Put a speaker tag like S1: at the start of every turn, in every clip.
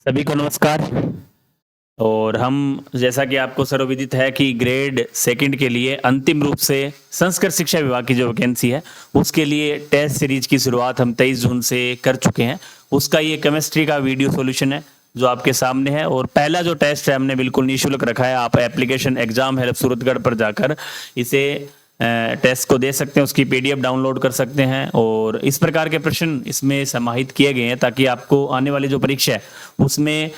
S1: सभी को नमस्कार। और हम जैसा कि आपको सर्वविदित है कि ग्रेड सेकंड के लिए अंतिम रूप से संस्कृत शिक्षा विभाग की जो वैकेंसी है उसके लिए टेस्ट सीरीज की शुरुआत हम 23 जून से कर चुके हैं। उसका ये केमिस्ट्री का वीडियो सॉल्यूशन है जो आपके सामने है। और पहला जो टेस्ट है हमने बिल्कुल निःशुल्क रखा है। आप एप्लीकेशन एग्जाम हेल्प सूरतगढ़ पर जाकर इसे टेस्ट को दे सकते हैं, उसकी पीडीएफ डाउनलोड कर सकते हैं। और इस प्रकार के प्रश्न इसमें समाहित किए गए हैं ताकि आपको आने वाली जो परीक्षा है उसमें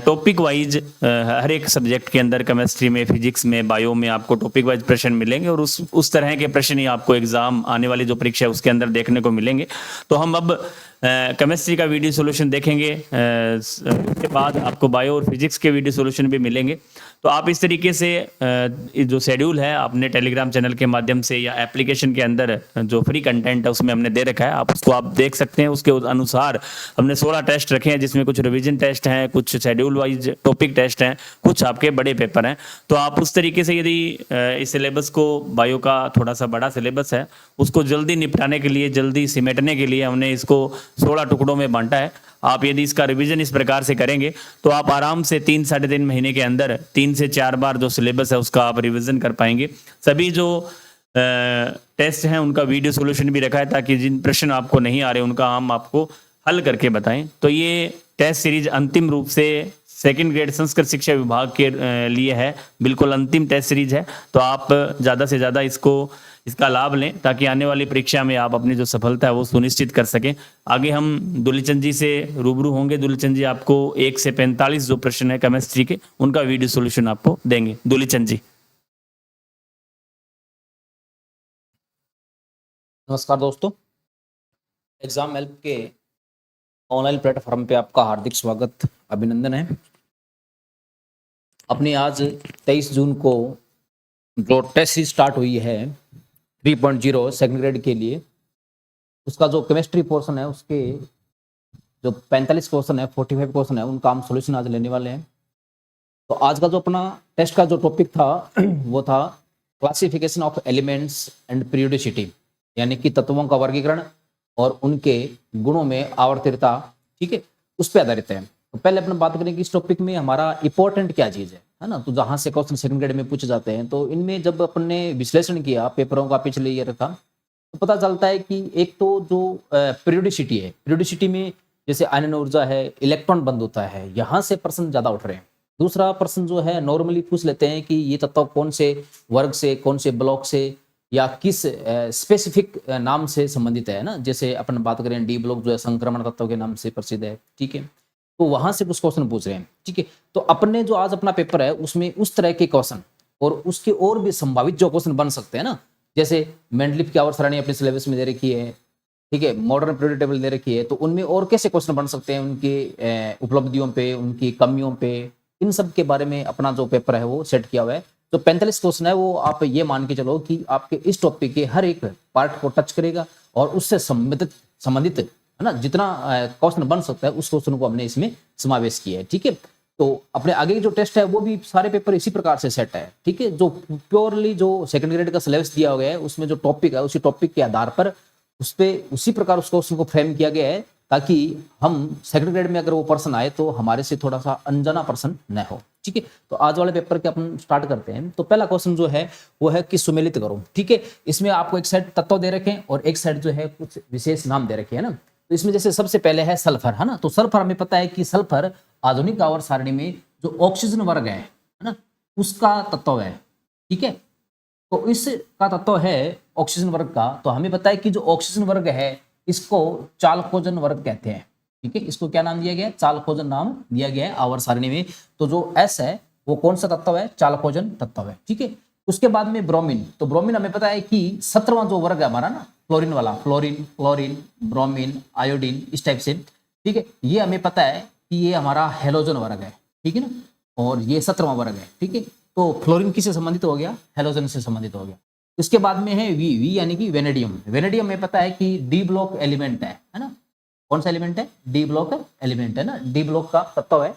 S1: टॉपिक वाइज हर एक सब्जेक्ट के अंदर केमिस्ट्री में, फिजिक्स में, बायो में आपको टॉपिक वाइज प्रश्न मिलेंगे और उस तरह के प्रश्न ही आपको एग्जाम आने वाली जो परीक्षा है उसके अंदर देखने को मिलेंगे। तो हम अब केमिस्ट्री का वीडियो सॉल्यूशन देखेंगे, उसके बाद आपको बायो और फिजिक्स के वीडियो सॉल्यूशन भी मिलेंगे। तो आप इस तरीके से जो शेड्यूल है अपने टेलीग्राम चैनल के माध्यम से या एप्लीकेशन के अंदर जो फ्री कंटेंट है उसमें हमने दे रखा है, आप देख सकते हैं। उसके अनुसार हमने 16 टेस्ट रखे हैं जिसमें कुछ रिवीजन टेस्ट हैं, कुछ शेड्यूल वाइज टॉपिक टेस्ट हैं, कुछ आपके बड़े पेपर हैं। तो आप उस तरीके से यदि इस सिलेबस को, बायो का थोड़ा सा बड़ा सिलेबस है, उसको जल्दी निपटाने के लिए, जल्दी सिमेटने के लिए हमने इसको 16 टुकड़ों में बांटा है। आप यदि इसका रिवीजन इस प्रकार से करेंगे तो आप आराम से 3-3.5 महीने के अंदर 3 से 4 बार जो सिलेबस है उसका आप रिवीजन कर पाएंगे। सभी जो टेस्ट हैं उनका वीडियो सॉल्यूशन भी रखा है ताकि जिन प्रश्न आपको नहीं आ रहे उनका हम आपको हल करके बताएं। तो ये टेस्ट सीरीज अंतिम रूप से सेकंड ग्रेड संस्कृत शिक्षा विभाग के लिए है, बिल्कुल अंतिम टेस्ट सीरीज है। तो आप ज़्यादा से ज़्यादा इसका लाभ लें ताकि आने वाली परीक्षा में आप अपनी जो सफलता है वो सुनिश्चित कर सकें। आगे हम दुलीचंद जी से रूबरू होंगे। दुलीचंद जी आपको 1 से 45 जो प्रश्न है केमिस्ट्री के उनका वीडियो सॉल्यूशन आपको देंगे। दुलीचंद जी।
S2: नमस्कार दोस्तों, एग्जाम हेल्प के ऑनलाइन प्लेटफॉर्म पे आपका हार्दिक स्वागत, अभिनंदन है। अपनी आज 23 जून को जो टेस्ट सीरीज स्टार्ट हुई है 3.0 सेकंड ग्रेड के लिए, उसका जो केमिस्ट्री पोर्शन है उसके जो 45 क्वेश्चन है, 45 क्वेश्चन है, उनका हम सोल्यूशन आज लेने वाले हैं। तो आज का जो अपना टेस्ट का जो टॉपिक था वो था classification of elements and periodicity, यानी कि तत्वों का वर्गीकरण और उनके गुणों में आवर्तता, ठीक है, उस पर आधारित है। तो पहले अपने बात करें कि इस टॉपिक में हमारा इंपॉर्टेंट क्या चीज है ना। तो जहां से क्वेश्चन सेकंड ग्रेड में पूछे जाते हैं, तो इनमें जब अपन ने विश्लेषण किया पेपरों का पिछले ईयर का, तो पता चलता है कि एक तो जो पीरियोडिसिटी है, पीरियोडिसिटी में जैसे आयनन ऊर्जा है, इलेक्ट्रॉन बंद होता है, यहाँ से प्रश्न ज्यादा उठ रहे हैं। दूसरा प्रश्न जो है नॉर्मली पूछ लेते हैं कि ये तत्व कौन से वर्ग से, कौन से ब्लॉक से या किस स्पेसिफिक नाम से संबंधित है ना। जैसे अपन बात करें डी ब्लॉक जो है संक्रमण तत्व के नाम से प्रसिद्ध है, ठीक है। तो वहां से कुछ क्वेश्चन पूछ रहे हैं, ठीक है। तो अपने जो आज अपना पेपर है उसमें उस तरह के क्वेश्चन और उसके और भी संभावित जो क्वेश्चन बन सकते हैं ना, जैसे मेंडलीफ की आवर्त सारणी अपने सिलेबस में दे रखी है, ठीक है, मॉडर्न पीरियोडिक टेबल दे रखी है, तो उनमें और कैसे क्वेश्चन बन सकते हैं, उनकी उपलब्धियों पे, उनकी कमियों पे, इन सब के बारे में अपना जो पेपर है वो सेट किया हुआ है। जो 45 क्वेश्चन है वो आप ये मान के चलो कि आपके इस टॉपिक के हर एक पार्ट को टच करेगा और उससे संबंधित है ना जितना क्वेश्चन बन सकता है उस क्वेश्चन को हमने इसमें समावेश किया है, ठीक है। तो अपने आगे की जो टेस्ट है वो भी सारे पेपर इसी प्रकार से सेट है, ठीक है। जो प्योरली जो सेकंड ग्रेड का सिलेबस दिया गया है उसमें जो टॉपिक है उसी टॉपिक के आधार पर उस पर उसी प्रकार उस क्वेश्चन को फ्रेम किया गया है ताकि हम सेकंड ग्रेड में अगर वो पर्सन आए तो हमारे से थोड़ा सा अनजाना पर्सन न हो, ठीक है। तो आज वाले पेपर के अपन स्टार्ट करते हैं। तो पहला क्वेश्चन जो है वो है कि सुमेलित करो, ठीक है। इसमें आपको एक साइड तत्व दे रखे हैं और एक साइड जो है कुछ विशेष नाम दे रखे हैं ना। तो इसमें जैसे सबसे पहले है सल्फर, है ना। तो सल्फर हमें पता है कि सल्फर आधुनिक आवर्त सारणी में जो ऑक्सीजन वर्ग है ना, उसका तत्व है, ठीक है। तो इसका तत्व है ऑक्सीजन वर्ग का। तो हमें पता है कि जो ऑक्सीजन वर्ग है इसको चालकोजन वर्ग कहते हैं, ठीक है। इसको क्या नाम दिया गया है? चालकोजन नाम दिया गया है आवर्त सारणी में। तो जो एस है वो कौन सा तत्व है? चालकोजन तत्व है, ठीक है। उसके बाद में ब्रोमीन। तो ब्रोमीन हमें पता है कि 17वां जो वर्ग है हमारा ना, फ्लोरीन वाला, फ्लोरीन, क्लोरीन, ब्रोमीन, आयोडीन, इस टाइप से, ठीक है। ये हमें पता है कि ये हमारा हेलोजन वर्ग है, ठीक है ना। और ये 17वां वर्ग है, ठीक है। तो फ्लोरीन किससे संबंधित हो गया? हेलोजन से संबंधित हो गया। इसके बाद में है वी, वी यानी कि वेनेडियम। वेनेडियम में पता है कि डी ब्लॉक एलिमेंट है ना। कौन सा एलिमेंट है? डी ब्लॉक एलिमेंट है ना। डी ब्लॉक का तत्व है,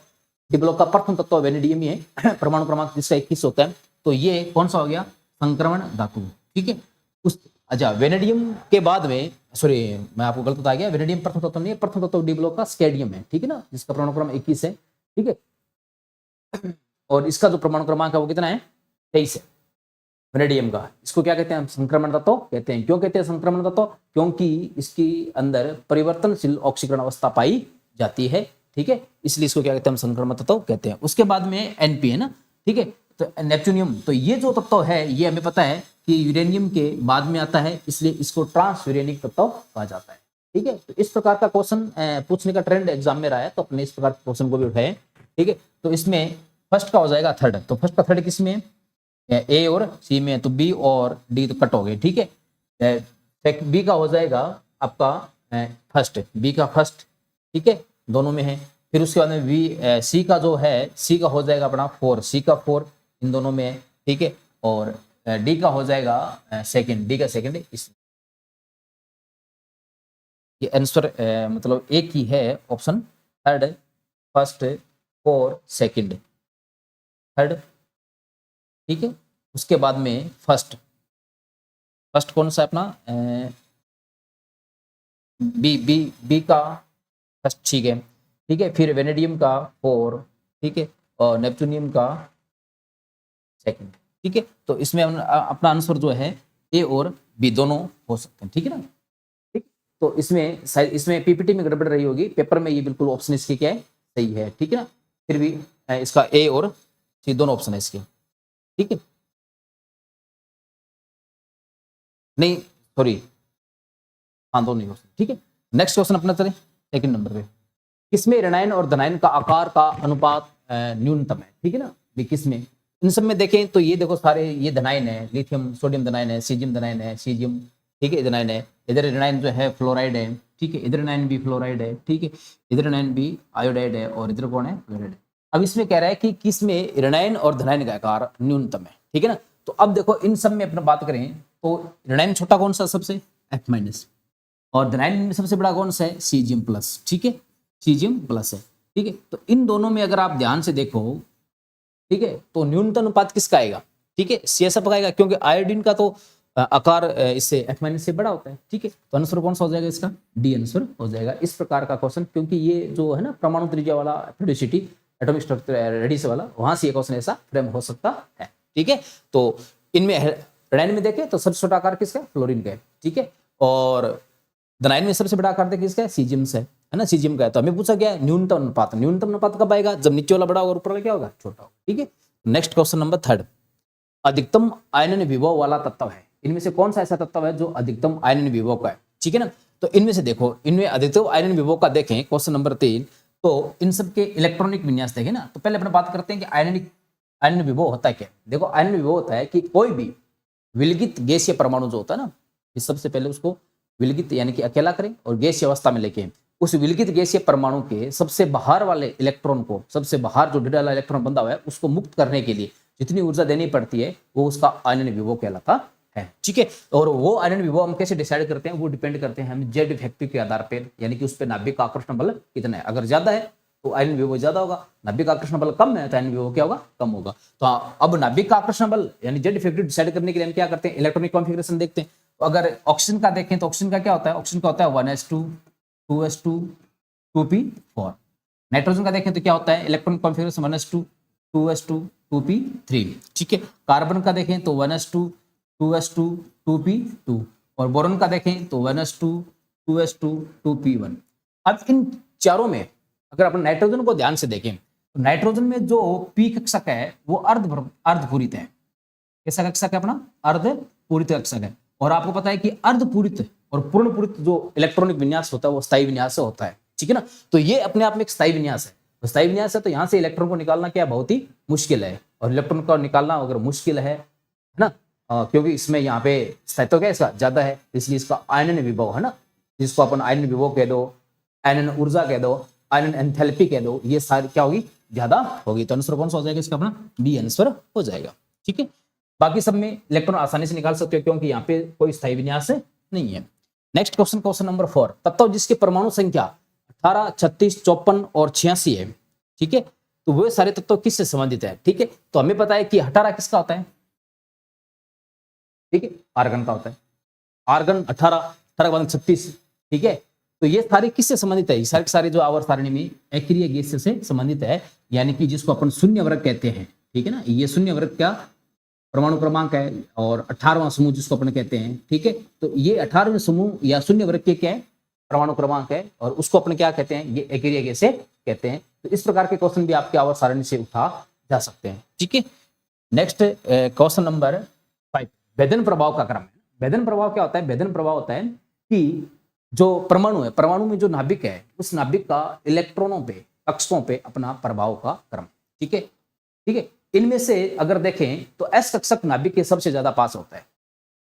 S2: डी ब्लॉक का प्रथम तत्व वेनेडियम ही है। परमाणु क्रमांक जिसका 21 होता है। तो ये कौन सा हो गया? संक्रमण धातु, ठीक है। उस अच्छा, वेनेडियम के बाद में, सॉरी मैं आपको गलत बता गया, वेनेडियम प्रथम तत्व नहीं है, प्रथम तत्व डी ब्लॉक का स्केडियम है, ठीक है ना, जिसका परमाणु क्रम 21 है, ठीक है, और इसका जो परमाणु क्रमांक है वो कितना है, 23 है वेनेडियम का। इसको क्या कहते हैं, संक्रमण तत्व कहते हैं। क्यों कहते हैं संक्रमण तत्व, क्योंकि इसके अंदर परिवर्तनशील ऑक्सीकरण अवस्था पाई जाती है, ठीक है, इसलिए इसको क्या कहते हैं, हम संक्रमण तत्व कहते हैं। उसके बाद में एनपी है ना, ठीक है, तो नेपच्यूनियम, तो ये जो तत्व है ये हमें पता है कि यूरेनियम के बाद में आता है, इसलिए इसको ट्रांस यूरेनिक तत्व कहा जाता है, ठीक है। तो इस प्रकार का क्वेश्चन पूछने का ट्रेंड एग्जाम में रहा है, तो अपने इस प्रकार के क्वेश्चन को भी उठाए, ठीक है। तो इसमें फर्स्ट का हो जाएगा थर्ड, तो फर्स्ट का थर्ड किस में, ए और सी में, तो बी और डी तो कट हो गए, ठीक है। बी का हो जाएगा आपका फर्स्ट, बी का फर्स्ट, ठीक है, दोनों में है। फिर उसके बाद में बी सी का जो है, सी का हो जाएगा अपना 4, सी का 4 इन दोनों में है, ठीक है, और डी का हो जाएगा सेकंड, डी का सेकंड। इस ये आंसर मतलब एक ही है option third, first 4 second, third, ठीक है। उसके बाद में फर्स्ट, फर्स्ट कौन सा है अपना, बी बी बी का फर्स्ट, ठीक है, ठीक है। फिर वेनेडियम का 4, ठीक है, और नेपच्यूनियम का सेकंड, ठीक है। तो इसमें अपना आंसर जो है ए और बी दोनों हो सकते हैं, ठीक है ना, ठीक। तो इसमें शायद इसमें पीपीटी में गड़बड़ रही होगी, पेपर में ये बिल्कुल ऑप्शन इसके क्या है, सही है, ठीक है ना। फिर भी इसका ए और सी दोनों ऑप्शन है इसके, ठीक है, नहीं सॉरी, हाँ दोनों हो, ठीक है। नेक्स्ट क्वेश्चन अपना चले सेकंड नंबर पे, किसमें ऋणायन और धनायन का आकार का अनुपात न्यूनतम है, ठीक है ना। भी किसमें, इन सब में देखें तो ये देखो सारे ये धनायन है, लिथियम सोडियम धनायन है, सीजियम धनायन है, सीजियम, ठीक है, धनायन है। इधर ऋणायन जो है फ्लोराइड है, ठीक है, इधर ऋणायन भी फ्लोराइड है, ठीक है, इधर ऋणायन भी आयोडाइड है, और इधर कौन है, क्लोराइड है। अब इसमें कह रहा है कि किसमें ऋणायन और धनायन का आकार न्यूनतम है, ठीक है ना। तो अब देखो इन सब में अपना बात करें तो ऋणायन छोटा कौन सा सबसे, F माइनस, और धनायन में सबसे बड़ा कौन सा है, सीजियम प्लस, ठीक है, सीजियम प्लस है, ठीक है। तो इन दोनों में अगर आप ध्यान से देखो, ठीक है, तो न्यूनतम अनुपात किसका आएगा, ठीक है, CSF का आएगा, क्योंकि आयोडीन का तो आकार इससे F माइनस से बड़ा होता है, ठीक है। तो आंसर कौन सा हो जाएगा इसका, डी आंसर हो जाएगा। इस प्रकार का क्वेश्चन, क्योंकि ये जो है ना परमाणु त्रिज्या वाला फ्लूइडिसिटी एटॉमिक स्ट्रक्चर रेडियस वाला, वहां से ये क्वेश्चन ऐसा फ्रेम हो सकता है, ठीक है। तो इनमें ऋणायन में देखें तो सबसे छोटा आकार किसका है, फ्लोरीन का है, ठीक है, और धनायन में सबसे बड़ा आकार देखें किसका है, सीजियम से है ना, सीजियम का है। तो हमें पूछा गया न्यूनतम अनुपात, न्यूनतम अनुपात कब आएगा, जब नीचे वाला बड़ा होगा, ऊपर वाला क्या होगा, छोटा होगा, ठीक है। नेक्स्ट क्वेश्चन नंबर थर्ड, अधिकतम आयनन विभव वाला तत्व है, इनमें से कौन सा ऐसा तत्व है जो अधिकतम आयनन विभव का है, ठीक है ना। तो इनमें से देखो, इनमें अधिकतम आयनन विभव का देखें क्वेश्चन नंबर 3, तो इन सब के इलेक्ट्रॉनिक विन्यास देखें ना। तो पहले अपने बात करते हैं कि आयनन विभव होता है क्या। देखो आयनन विभव होता है कि कोई भी विलगित गैसीय परमाणु जो होता है ना, इस सबसे पहले उसको विलगित यानी कि अकेला करें और गैसीय अवस्था में लेके उस विलगित गैसीय परमाणु के सबसे बाहर वाले इलेक्ट्रॉन को, सबसे बाहर जो ढेर वाला इलेक्ट्रॉन बंधा हुआ है उसको मुक्त करने के लिए जितनी ऊर्जा देनी पड़ती है वो उसका आयनन विभव कहलाता है, ठीक है। और वो आयनन विभव हम कैसे डिसाइड करते हैं, वो डिपेंड करते हैं हम जेड फैक्टर के आधार पर, यानी कि उस पर नाभिक का आकर्षण बल कितना है। अगर ज्यादा है तो आयनन विभव ज्यादा होगा, नाभिक का आकर्षण बल कम है तो आयनन विभव क्या होगा, कम होगा। तो अब नाभिक का आकर्षण बल यानी जेड फैक्टर डिसाइड करने के लिए हम क्या करते हैं, इलेक्ट्रॉनिक कॉन्फिगरेशन देखते हैं। तो अगर ऑक्सीजन का देखें तो ऑक्सीजन का क्या होता है, ऑक्सीजन का होता है 1s2 2s2 2p4। नाइट्रोजन का देखें तो क्या होता है, electronic configuration 1s2 2s2 2p3, ठीक है। कार्बन का देखें तो 1s2 2s2 2p2, और बोरॉन का देखें तो 1s2 2s2 2p1। अब इन चारों में अगर अपन नाइट्रोजन को ध्यान से देखें तो नाइट्रोजन में जो पी कक्षक है वो अर्धपूरित है। कैसा कक्षक है अपना, अर्धपूरित कक्षक है। और आपको पता है कि अर्धपूरित और पूर्णपूरित जो इलेक्ट्रॉनिक विन्यास होता है वो स्थायी विन्यास से होता है, ठीक है ना। तो ये अपने आप में एक स्थायी विन्यास है, तो स्थायी विन्यास है तो यहाँ से इलेक्ट्रॉन को निकालना क्या बहुत ही मुश्किल है, और इलेक्ट्रॉन को निकालना अगर मुश्किल है ना, क्योंकि इसमें यहाँ पे स्थायित्व क्या है इसका ज्यादा है, इसलिए इसका आयनन विभव है ना, जिसको अपन आयनन विभव कह दो, आयनन ऊर्जा कह दो, आयनन एंथैल्पी कह दो, ये सारी क्या होगी, ज्यादा होगी। तो आंसर कौन सा हो जाएगा इसका, अपना बी आंसर हो जाएगा, ठीक है। बाकी सब में इलेक्ट्रॉन आसानी से निकाल सकते हो क्योंकि यहाँ पे कोई स्थायी विन्यास नहीं है। नेक्स्ट क्वेश्चन, क्वेश्चन नंबर 4, तत्व जिसकी परमाणु संख्या 18 36 54 और 86 है, ठीक है, तो वो सारे तत्व किससे संबंधित है, ठीक है। तो हमें पता है कि 18 किसका होता है, ठीक है, आर्गन का होता है। आर्गन 18, 18 के बाद 36, ठीक है। तो ये सारे किससे संबंधित है? सारे सारे जो आवर्त सारणी में अक्रिय गैस से संबंधित है, यानी कि जिसको अपन शून्य वर्ग कहते हैं, ठीक है ना। ये शून्य वर्ग का परमाणु क्रमांक है और 18वां समूह जिसको अपन कहते हैं, ठीक है। तो ये 18वें समूह या शून्य वर्ग के क्या है? परमाणु क्रमांक है, और उसको अपन क्या कहते हैं? ये अक्रिय गैस कहते हैं। तो इस प्रकार के क्वेश्चन भी आपके आवर्त सारणी से उठा जा सकते हैं, ठीक है। नेक्स्ट क्वेश्चन नंबर 5, भेदन प्रभाव का क्रम है। भेदन प्रभाव क्या होता है? भेदन प्रभाव होता है कि जो परमाणु है, परमाणु में जो नाभिक है, उस नाभिक का इलेक्ट्रॉनों पे, कक्षकों पे अपना प्रभाव का क्रम, ठीक है, ठीक है। इनमें से अगर देखें तो एस कक्षक नाभिक के सबसे ज्यादा पास होता है,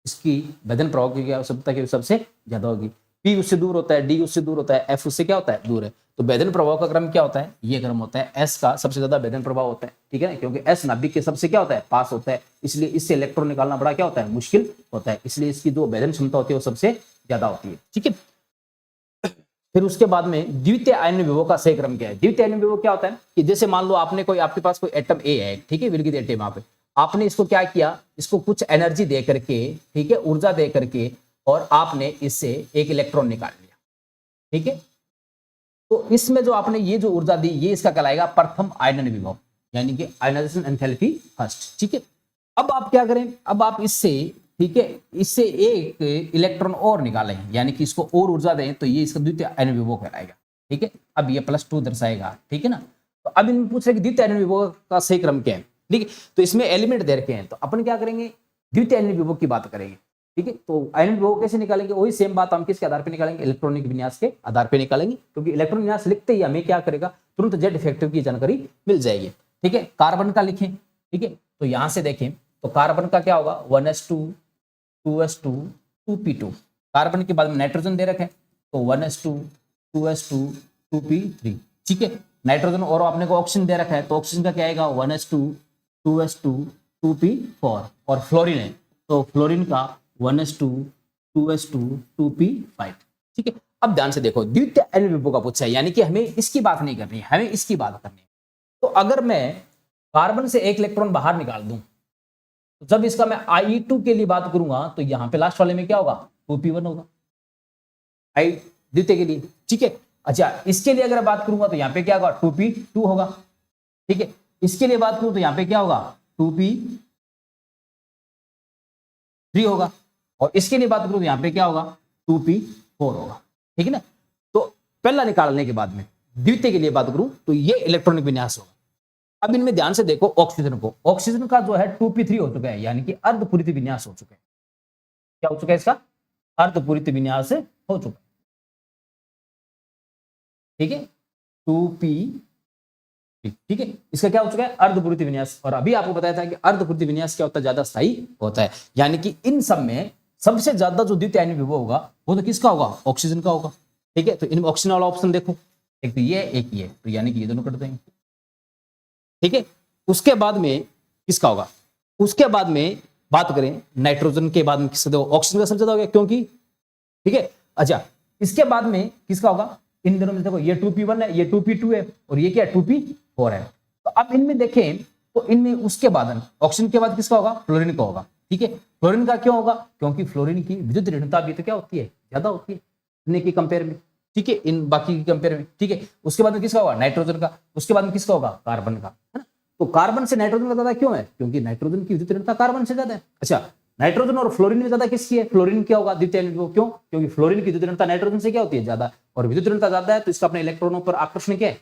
S2: इसकी भेदन प्रभाव की आवश्यकता की सबसे ज्यादा होगी। पी उससे दूर होता है, डी उससे दूर होता है, एफ उससे क्या होता है? दूर है। तो भेदन प्रभाव का क्रम क्या होता है? ये क्रम होता है। एस का सबसे ज्यादा भेदन प्रभाव होता है, ठीक है ना, क्योंकि एस नाभिक के सबसे क्या होता है? पास होता है, इसलिए इससे इलेक्ट्रॉन निकालना बड़ा क्या होता है? मुश्किल होता है, इसलिए इसकी जो भेदन क्षमता होती है वो सबसे ज्यादा होती है, ठीक है। फिर उसके बाद में द्वितीय आयन विभव का सही क्रम क्या है? द्वितीय आयन विभव क्या होता है कि जैसे मान लो आपने कोई, आपके पास कोई एटम ए है, ठीक है, विलगित एटम, वहां पे आपने इसको क्या किया? इसको कुछ एनर्जी दे करके, ठीक है, ऊर्जा दे करके, और आपने इससे एक इलेक्ट्रॉन निकाल लिया, ठीक है। तो इसमें जो आपने ये जो ऊर्जा दी, ये इसका कहलाएगा प्रथम आयनन विभव, यानी कि आयनाइजेशन एंथैल्पी फर्स्ट, ठीक है। अब आप क्या करें? अब आप इससे, ठीक है, इससे एक इलेक्ट्रॉन और निकालें, यानी कि इसको और ऊर्जा दें, तो ये इसका द्वितीय आयन विभव कहलाएगा, ठीक है। अब ये +2 दर्शाएगा, ठीक है ना। तो अब इनमें पूछ रहे कि द्वितीय आयन विभव का सही क्रम क्या है, ठीक है। तो इसमें एलिमेंट दे रखे हैं, तो अपन क्या करेंगे? द्वितीय आयन विभव की बात करेंगे, ठीक है। तो आयन विभव कैसे निकालेंगे? वही सेम बात हम किसके आधार पर निकालेंगे? इलेक्ट्रॉनिक विन्यास के आधार पर निकालेंगे, क्योंकि इलेक्ट्रॉन विन्यास लिखते ही हमें क्या करेगा? तुरंत जेड इफेक्टिव की जानकारी मिल जाएगी, ठीक है। कार्बन का लिखें, ठीक है। तो यहां से देखें तो कार्बन का क्या होगा? 1s2 2s2 2p2। कार्बन के बाद में नाइट्रोजन दे रखे, तो 1s2 2s2 2p3, ठीक है। नाइट्रोजन और आपने को ऑक्सीजन दे रखा है, तो ऑक्सीजन का क्या आएगा? 1s2 2s2 2p4। और फ्लोरीन है, तो फ्लोरीन का 1s2 2s2 2p5, ठीक है। अब ध्यान से देखो, द्वितीय आयन विभव का पूछा है, यानी कि हमें इसकी बात नहीं करनी है, हमें इसकी बात करनी है। तो अगर मैं कार्बन से एक इलेक्ट्रॉन बाहर निकाल दूं, तो जब इसका मैं I2 के लिए बात करूंगा, तो यहां पे लास्ट वाले में क्या होगा? 2p1 होगा, I द्वितीय के लिए, ठीक है। अच्छा, इसके लिए अगर बात करूंगा तो यहां पे क्या होगा? 2p2 होगा, ठीक है। इसके लिए बात करूं तो यहां पे क्या होगा? 2p3 होगा, और इसके लिए बात करूं तो यहां पे क्या होगा? 2p4 होगा, ठीक है ना। तो पहला निकालने के बाद में द्वितीय के लिए बात करूं तो ये इलेक्ट्रॉनिक विन्यास होगा। अब इनमें ध्यान से देखो ऑक्सीजन को, ऑक्सीजन का जो है 2p3 हो चुका है, यानी कि अर्धपूरित विन्यास हो चुका है। क्या हो चुका है? इसका अर्धपूरित विन्यास हो चुका है, ठीक है। 2p, ठीक है, इसका क्या हो चुका है? अर्धपूरित विन्यास। और अभी आपको बताया था कि अर्धपूरित विन्यास क्या होता है? ज्यादा स्थायी होता है, यानी कि इन सब में सबसे ज्यादा जो द्वितीय आयन विभव होगा वो तो किसका होगा? ऑक्सीजन का होगा, ठीक है। तो इनमें ऑक्सीजन वाला ऑप्शन देखो, एक तो ये, एक ये, तो यानी कि ये दोनों कट देंगे, ठीक है। उसके बाद में किसका होगा? उसके बाद में बात करें नाइट्रोजन के बाद में किसका? देखो ऑक्सीजन का सबसे ज्यादा हो गया, क्योंकि, ठीक है। अच्छा, इसके बाद में किसका होगा? इन दोनों में देखो, ये 2p1 है, ये 2p2 है, और ये क्या है? 2p4 है। तो अब इनमें देखें तो इनमें उसके बाद ऑक्सीजन के बाद किसका होगा? फ्लोरीन का होगा, ठीक है। फ्लोरीन का क्यों होगा? क्योंकि फ्लोरीन की विद्युत ऋणता भी तो क्या होती है? ज्यादा होती है इनके की कंपेयर में, ठीक है, इन बाकी की कंपेयर में, ठीक है। उसके बाद में किसका होगा? नाइट्रोजन का। उसके बाद में किसका होगा? कार्बन का, है ना। तो कार्बन से नाइट्रोजन का ज्यादा क्यों है? क्योंकि नाइट्रोजन की विद्युत ऋणता कार्बन से ज्यादा है। अच्छा, नाइट्रोजन और फ्लोरीन में ज्यादा किसकी है? फ्लोरीन क्या होगा? द्वितीय आयन विभव, क्यों? क्योंकि फ्लोरीन की विद्युत ऋणता नाइट्रोजन से क्या होती है? ज्यादा, और विद्युत ऋणता ज्यादा है तो इसका अपने इलेक्ट्रॉनों पर आकर्षण क्या है,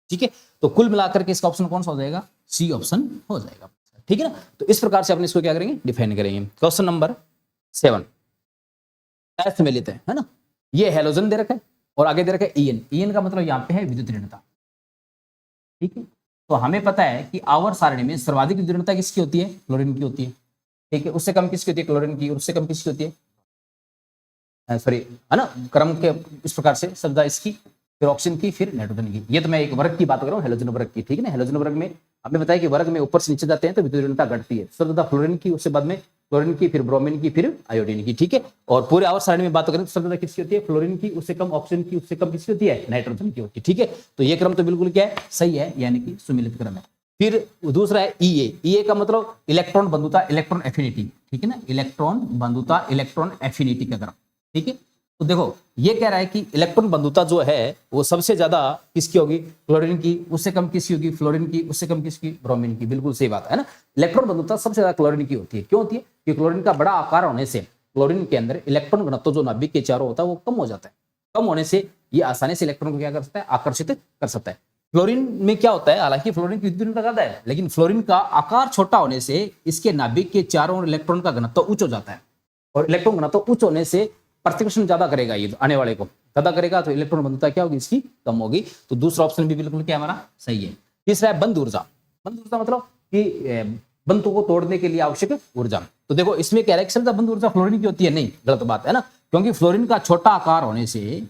S2: ठीक है। तो कुल मिलाकर के इसका ऑप्शन कौन सा हो जाएगा? सी ऑप्शन हो जाएगा, ठीक है ना। तो इस प्रकार से अपने इसको क्या करेंगे? डिफाइन करेंगे। क्वेश्चन नंबर 7 एथ में लेते हैं, है ना। ये हेलोजन दे रखा है और आगे दे रखा है ईएन। ईएन का मतलब यहाँ पे है विद्युत ऋणता, ठीक है। तो हमें पता है कि आवर्त सारणी में सर्वाधिक विद्युत ऋणता किसकी होती है? फ्लोरीन की होती है, ठीक है। उससे कम किसकी होती है? क्लोरीन की। और उससे कम किसकी होती है? सॉरी, है ना, क्रम के इस प्रकार से शब्द इसकी, फिर ऑक्सीजन की, फिर नाइट्रोजन की। ये तो मैं एक वर्ग की बात कर रहा हूँ, हेलोजन वर्ग की, ठीक है ना। हेलोजन वर्ग में आपने बताया कि वर्ग में ऊपर से नीचे जाते हैं तो विद्युत ऋणता घटती है। सबसे ज्यादा फ्लोरीन की, उससे बाद में क्लोरीन की, फिर ब्रोमीन की, फिर आयोडीन की, ठीक है। और पूरे आवर्त सारणी में बात करें तो सबसे ज्यादा किसकी होती है? फ्लोरीन की। उससे कम ऑक्सीजन की, उससे कम किसकी होती है? नाइट्रोजन की होती है, ठीक है। तो ये क्रम तो बिल्कुल क्या है? सही है, यानी कि सुमिलित क्रम है। फिर दूसरा है ईए का मतलब इलेक्ट्रॉन बंधुता, इलेक्ट्रॉन एफिनिटी, ठीक है ना, इलेक्ट्रॉन बंधुता, इलेक्ट्रॉन एफिनिटी का क्रम, ठीक है। तो देखो ये कह रहा है कि इलेक्ट्रॉन बंधुता जो है वो सबसे ज्यादा किसकी होगी, क्लोरीन की, उससे कम किसकी होगी, फ्लोरीन की, उससे कम किसकी, ब्रोमीन की। बिल्कुल सही बात है ना, इलेक्ट्रॉन बंधुता सबसे ज्यादा क्लोरीन की होती है। क्यों होती है? कि क्लोरीन का बड़ा आकार होने से क्लोरीन के अंदर इलेक्ट्रॉन घनत्व जो नाभिक के चारों होता है वो कम हो जाता है। कम होने से ये आसानी से इलेक्ट्रॉन को क्या कर सकता है, आकर्षित कर सकता है। फ्लोरीन में क्या होता है, हालांकि फ्लोरीन की विद्युत ज्यादा है, लेकिन फ्लोरीन का आकार छोटा होने से इसके नाभिक के चारों ओर इलेक्ट्रॉन का घनत्व उच्च हो जाता है, और इलेक्ट्रॉन घनत्व उच्च होने से प्रतिकर्षण ज्यादा करेगा, ये आने वाले को ज्यादा करेगा, तो इलेक्ट्रॉन बंधुता क्या होगी, इसकी कम होगी। तो दूसरा ऑप्शन भी बिल्कुल क्या हमारा सही है। तीसरा है बंध ऊर्जा। बंध ऊर्जा मतलब कि बंधु को तोड़ने के लिए आवश्यक ऊर्जा। तो देखो इसमें क्या है कि सबसे बंध ऊर्जा फ्लोरीन की होती है, नहीं, गलत बात है ना, क्योंकि फ्लोरीन का छोटा आकार होने से,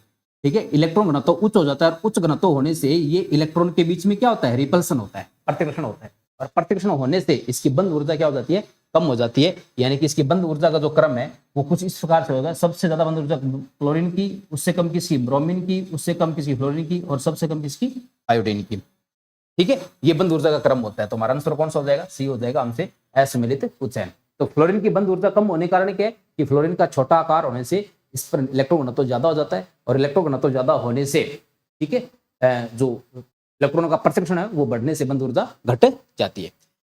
S2: ठीक है, इलेक्ट्रॉन घनत्व उच्च हो जाता है, और उच्च घनत्व होने से ये इलेक्ट्रॉन के बीच में क्या होता है, रिपल्सन होता है, प्रतिकर्षण होता है, और प्रतिकर्षण होने से इसकी बंध ऊर्जा क्या हो जाती है, कम हो जाती है। यानी कि इसकी बंध ऊर्जा का जो क्रम है वो कुछ इस प्रकार से होगा, सबसे ज्यादा बंध ऊर्जा क्लोरीन की, उससे कम किसकी, ब्रोमीन की, उससे कम किसकी, फ्लोरीन की, और सबसे कम किसकी, आयोडीन की, ठीक है। ये बंध ऊर्जा का क्रम होता है। तो हमारा आंसर कौन सा हो जाएगा, सी हो जाएगा, हमसे असम्मिलित उच्चैन। तो फ्लोरीन की बंध ऊर्जा कम होने के कारण क्या है कि फ्लोरीन का छोटा आकार होने से इस पर इलेक्ट्रॉन घनत्व ज्यादा हो जाता है, और इलेक्ट्रॉन घनत्व ज्यादा होने से, ठीक है, जो इलेक्ट्रॉनों का प्रतिकर्षण है वो बढ़ने से बंध ऊर्जा घट जाती है।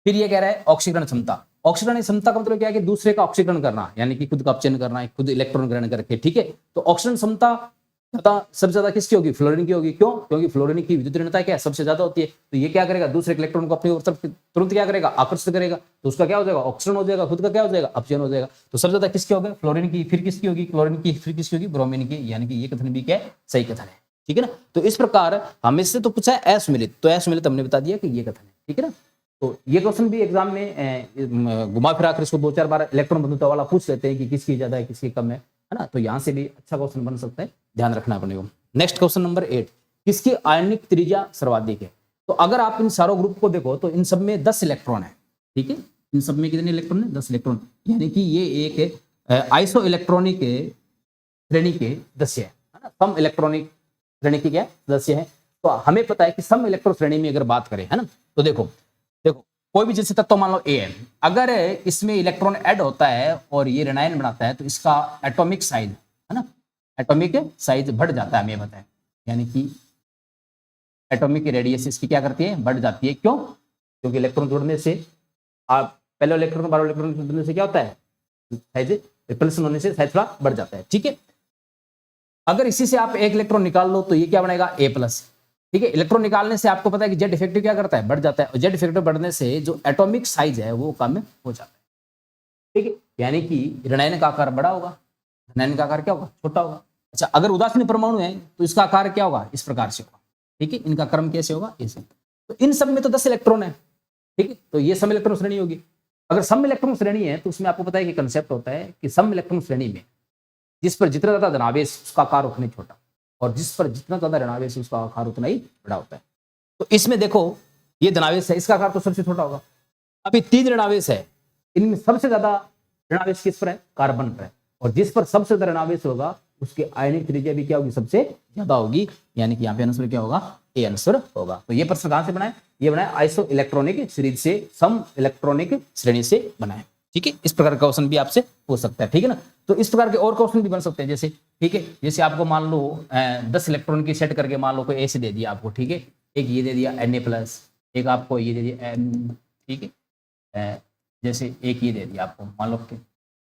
S2: फिर ये कह रहा है ऑक्सीकरण क्षमता। ऑक्सीकरण क्षमता का मतलब क्या है कि दूसरे का ऑक्सीकरण करना, यानी कि खुद का अपचयन करना, खुद इलेक्ट्रॉन ग्रहण करके, ठीक है। तो ऑक्सीकरण क्षमता सबसे ज्यादा किसकी होगी, फ्लोरीन की होगी। क्यों? क्योंकि फ्लोरीन की विद्युत ऋणता क्या है, सबसे ज्यादा होती है। तो ये क्या करेगा, दूसरे इलेक्ट्रॉन को अपनी ओर तरफ तुरंत क्या करेगा, आकर्षित करेगा, तो उसका क्या हो जाएगा, ऑक्सीजन हो जाएगा, खुद का क्या हो जाएगा, अपचयन हो जाएगा। तो सबसे ज्यादा किसकी होगा, फ्लोरीन की, फिर किसकी होगी, क्लोरीन की, फिर किसकी होगी, ब्रोमीन की। यानी कि ये कथन भी क्या है, सही कथन है, ठीक है ना। तो इस प्रकार हमें से तो पूछा है असम्मिलित, तो असम्मिलित हमने बता दिया कि ये कथन है, ठीक है ना। तो ये क्वेश्चन भी एग्जाम में घुमा फिरा कर इसको 2-4 बार इलेक्ट्रॉन बंधुता वाला पूछ लेते हैं कि किसकी ज्यादा है, किसकी कम है ना। तो यहाँ से भी अच्छा क्वेश्चन बन सकता है, ध्यान रखना अपने को। नेक्स्ट क्वेश्चन नंबर 8, किसकी आयनिक त्रिज्या सर्वाधिक है। तो अगर आप इन सारों ग्रुप को देखो तो इन सब में 10 इलेक्ट्रॉन है, ठीक है। इन सब में कितने इलेक्ट्रॉन है, 10 इलेक्ट्रॉन, यानी कि ये एक आइसो इलेक्ट्रॉनिक श्रेणी के सदस्य है ना, सम इलेक्ट्रॉनिक श्रेणी की क्या सदस्य है। तो हमें पता है कि सम इलेक्ट्रॉन श्रेणी में अगर बात करें, है ना, तो देखो कोई भी जैसे तत्व मान लो ए है, अगर इसमें इलेक्ट्रॉन ऐड होता है और ये ऋणायन बनाता है तो इसका एटॉमिक साइज, है ना, एटॉमिक साइज बढ़ जाता है, हमें पता है। यानी कि एटॉमिक रेडियस इसकी क्या करती है, बढ़ जाती है। क्यों? क्योंकि इलेक्ट्रॉन जोड़ने से, आप पहले इलेक्ट्रॉन बारो इलेक्ट्रॉन जोड़ने से क्या होता है, साइज रिपल्सन होने से साइज थोड़ा बढ़ जाता है, ठीक है। अगर इसी से आप एक इलेक्ट्रॉन निकाल लो तो ये क्या बनेगा, ए प्लस, ठीक है। इलेक्ट्रॉन निकालने से आपको पता है कि जेड इफेक्टिव क्या करता है, बढ़ जाता है, और जेड इफेक्टिव बढ़ने से जो एटॉमिक साइज है वो कम हो जाता है, ठीक है। यानी कि ऋणायन का आकार बड़ा होगा, ऋणायन का आकार क्या होगा, छोटा होगा। अच्छा, अगर उदासीन परमाणु है तो इसका आकार क्या होगा, इस प्रकार से होगा, ठीक है। इनका क्रम कैसे होगा, ऐसे। तो इन सब में तो 10 इलेक्ट्रॉन है, ठीक है। तो ये सम इलेक्ट्रॉन श्रेणी होगी। अगर सम इलेक्ट्रॉन श्रेणी है तो उसमें आपको पता है कि कंसेप्ट होता है कि सम इलेक्ट्रॉन श्रेणी में जिस पर जितना ज्यादा धनावेश उसका आकार उतना ही छोटा, और जिस पर जितना ज्यादा ऋणावेश उसका आकार उतना ही बड़ा होता है। तो इसमें देखो ये धनावेश है, इसका आकार तो सबसे छोटा होगा। अभी 3 ऋणावेश है, इनमें सबसे ज्यादा ऋणावेश किस पर है, कार्बन पर है, और जिस पर सबसे ज्यादा ऋणावेश होगा उसकी आयनिक त्रिज्या भी क्या होगी, सबसे ज्यादा होगी। यानी कि यहाँ पे आंसर क्या होगा, ए आंसर होगा। तो ये प्रश्न कहां से बनाए, ये बनाए आइसो इलेक्ट्रॉनिक सीरीज से, सम इलेक्ट्रॉनिक श्रेणी से बनाए, ठीक है। इस प्रकार का क्वेश्चन भी आपसे हो सकता है, ठीक है ना। तो इस प्रकार के और क्वेश्चन भी बन सकते हैं, जैसे, ठीक है, जैसे आपको मान लो 10 इलेक्ट्रॉन की सेट करके मान लो कोई ऐसे दे दिया आपको, ठीक है, एक ये दे दिया Na+, एक आपको ये दे दिया N, ठीक है, जैसे एक ये दे दिया आपको मान लो के।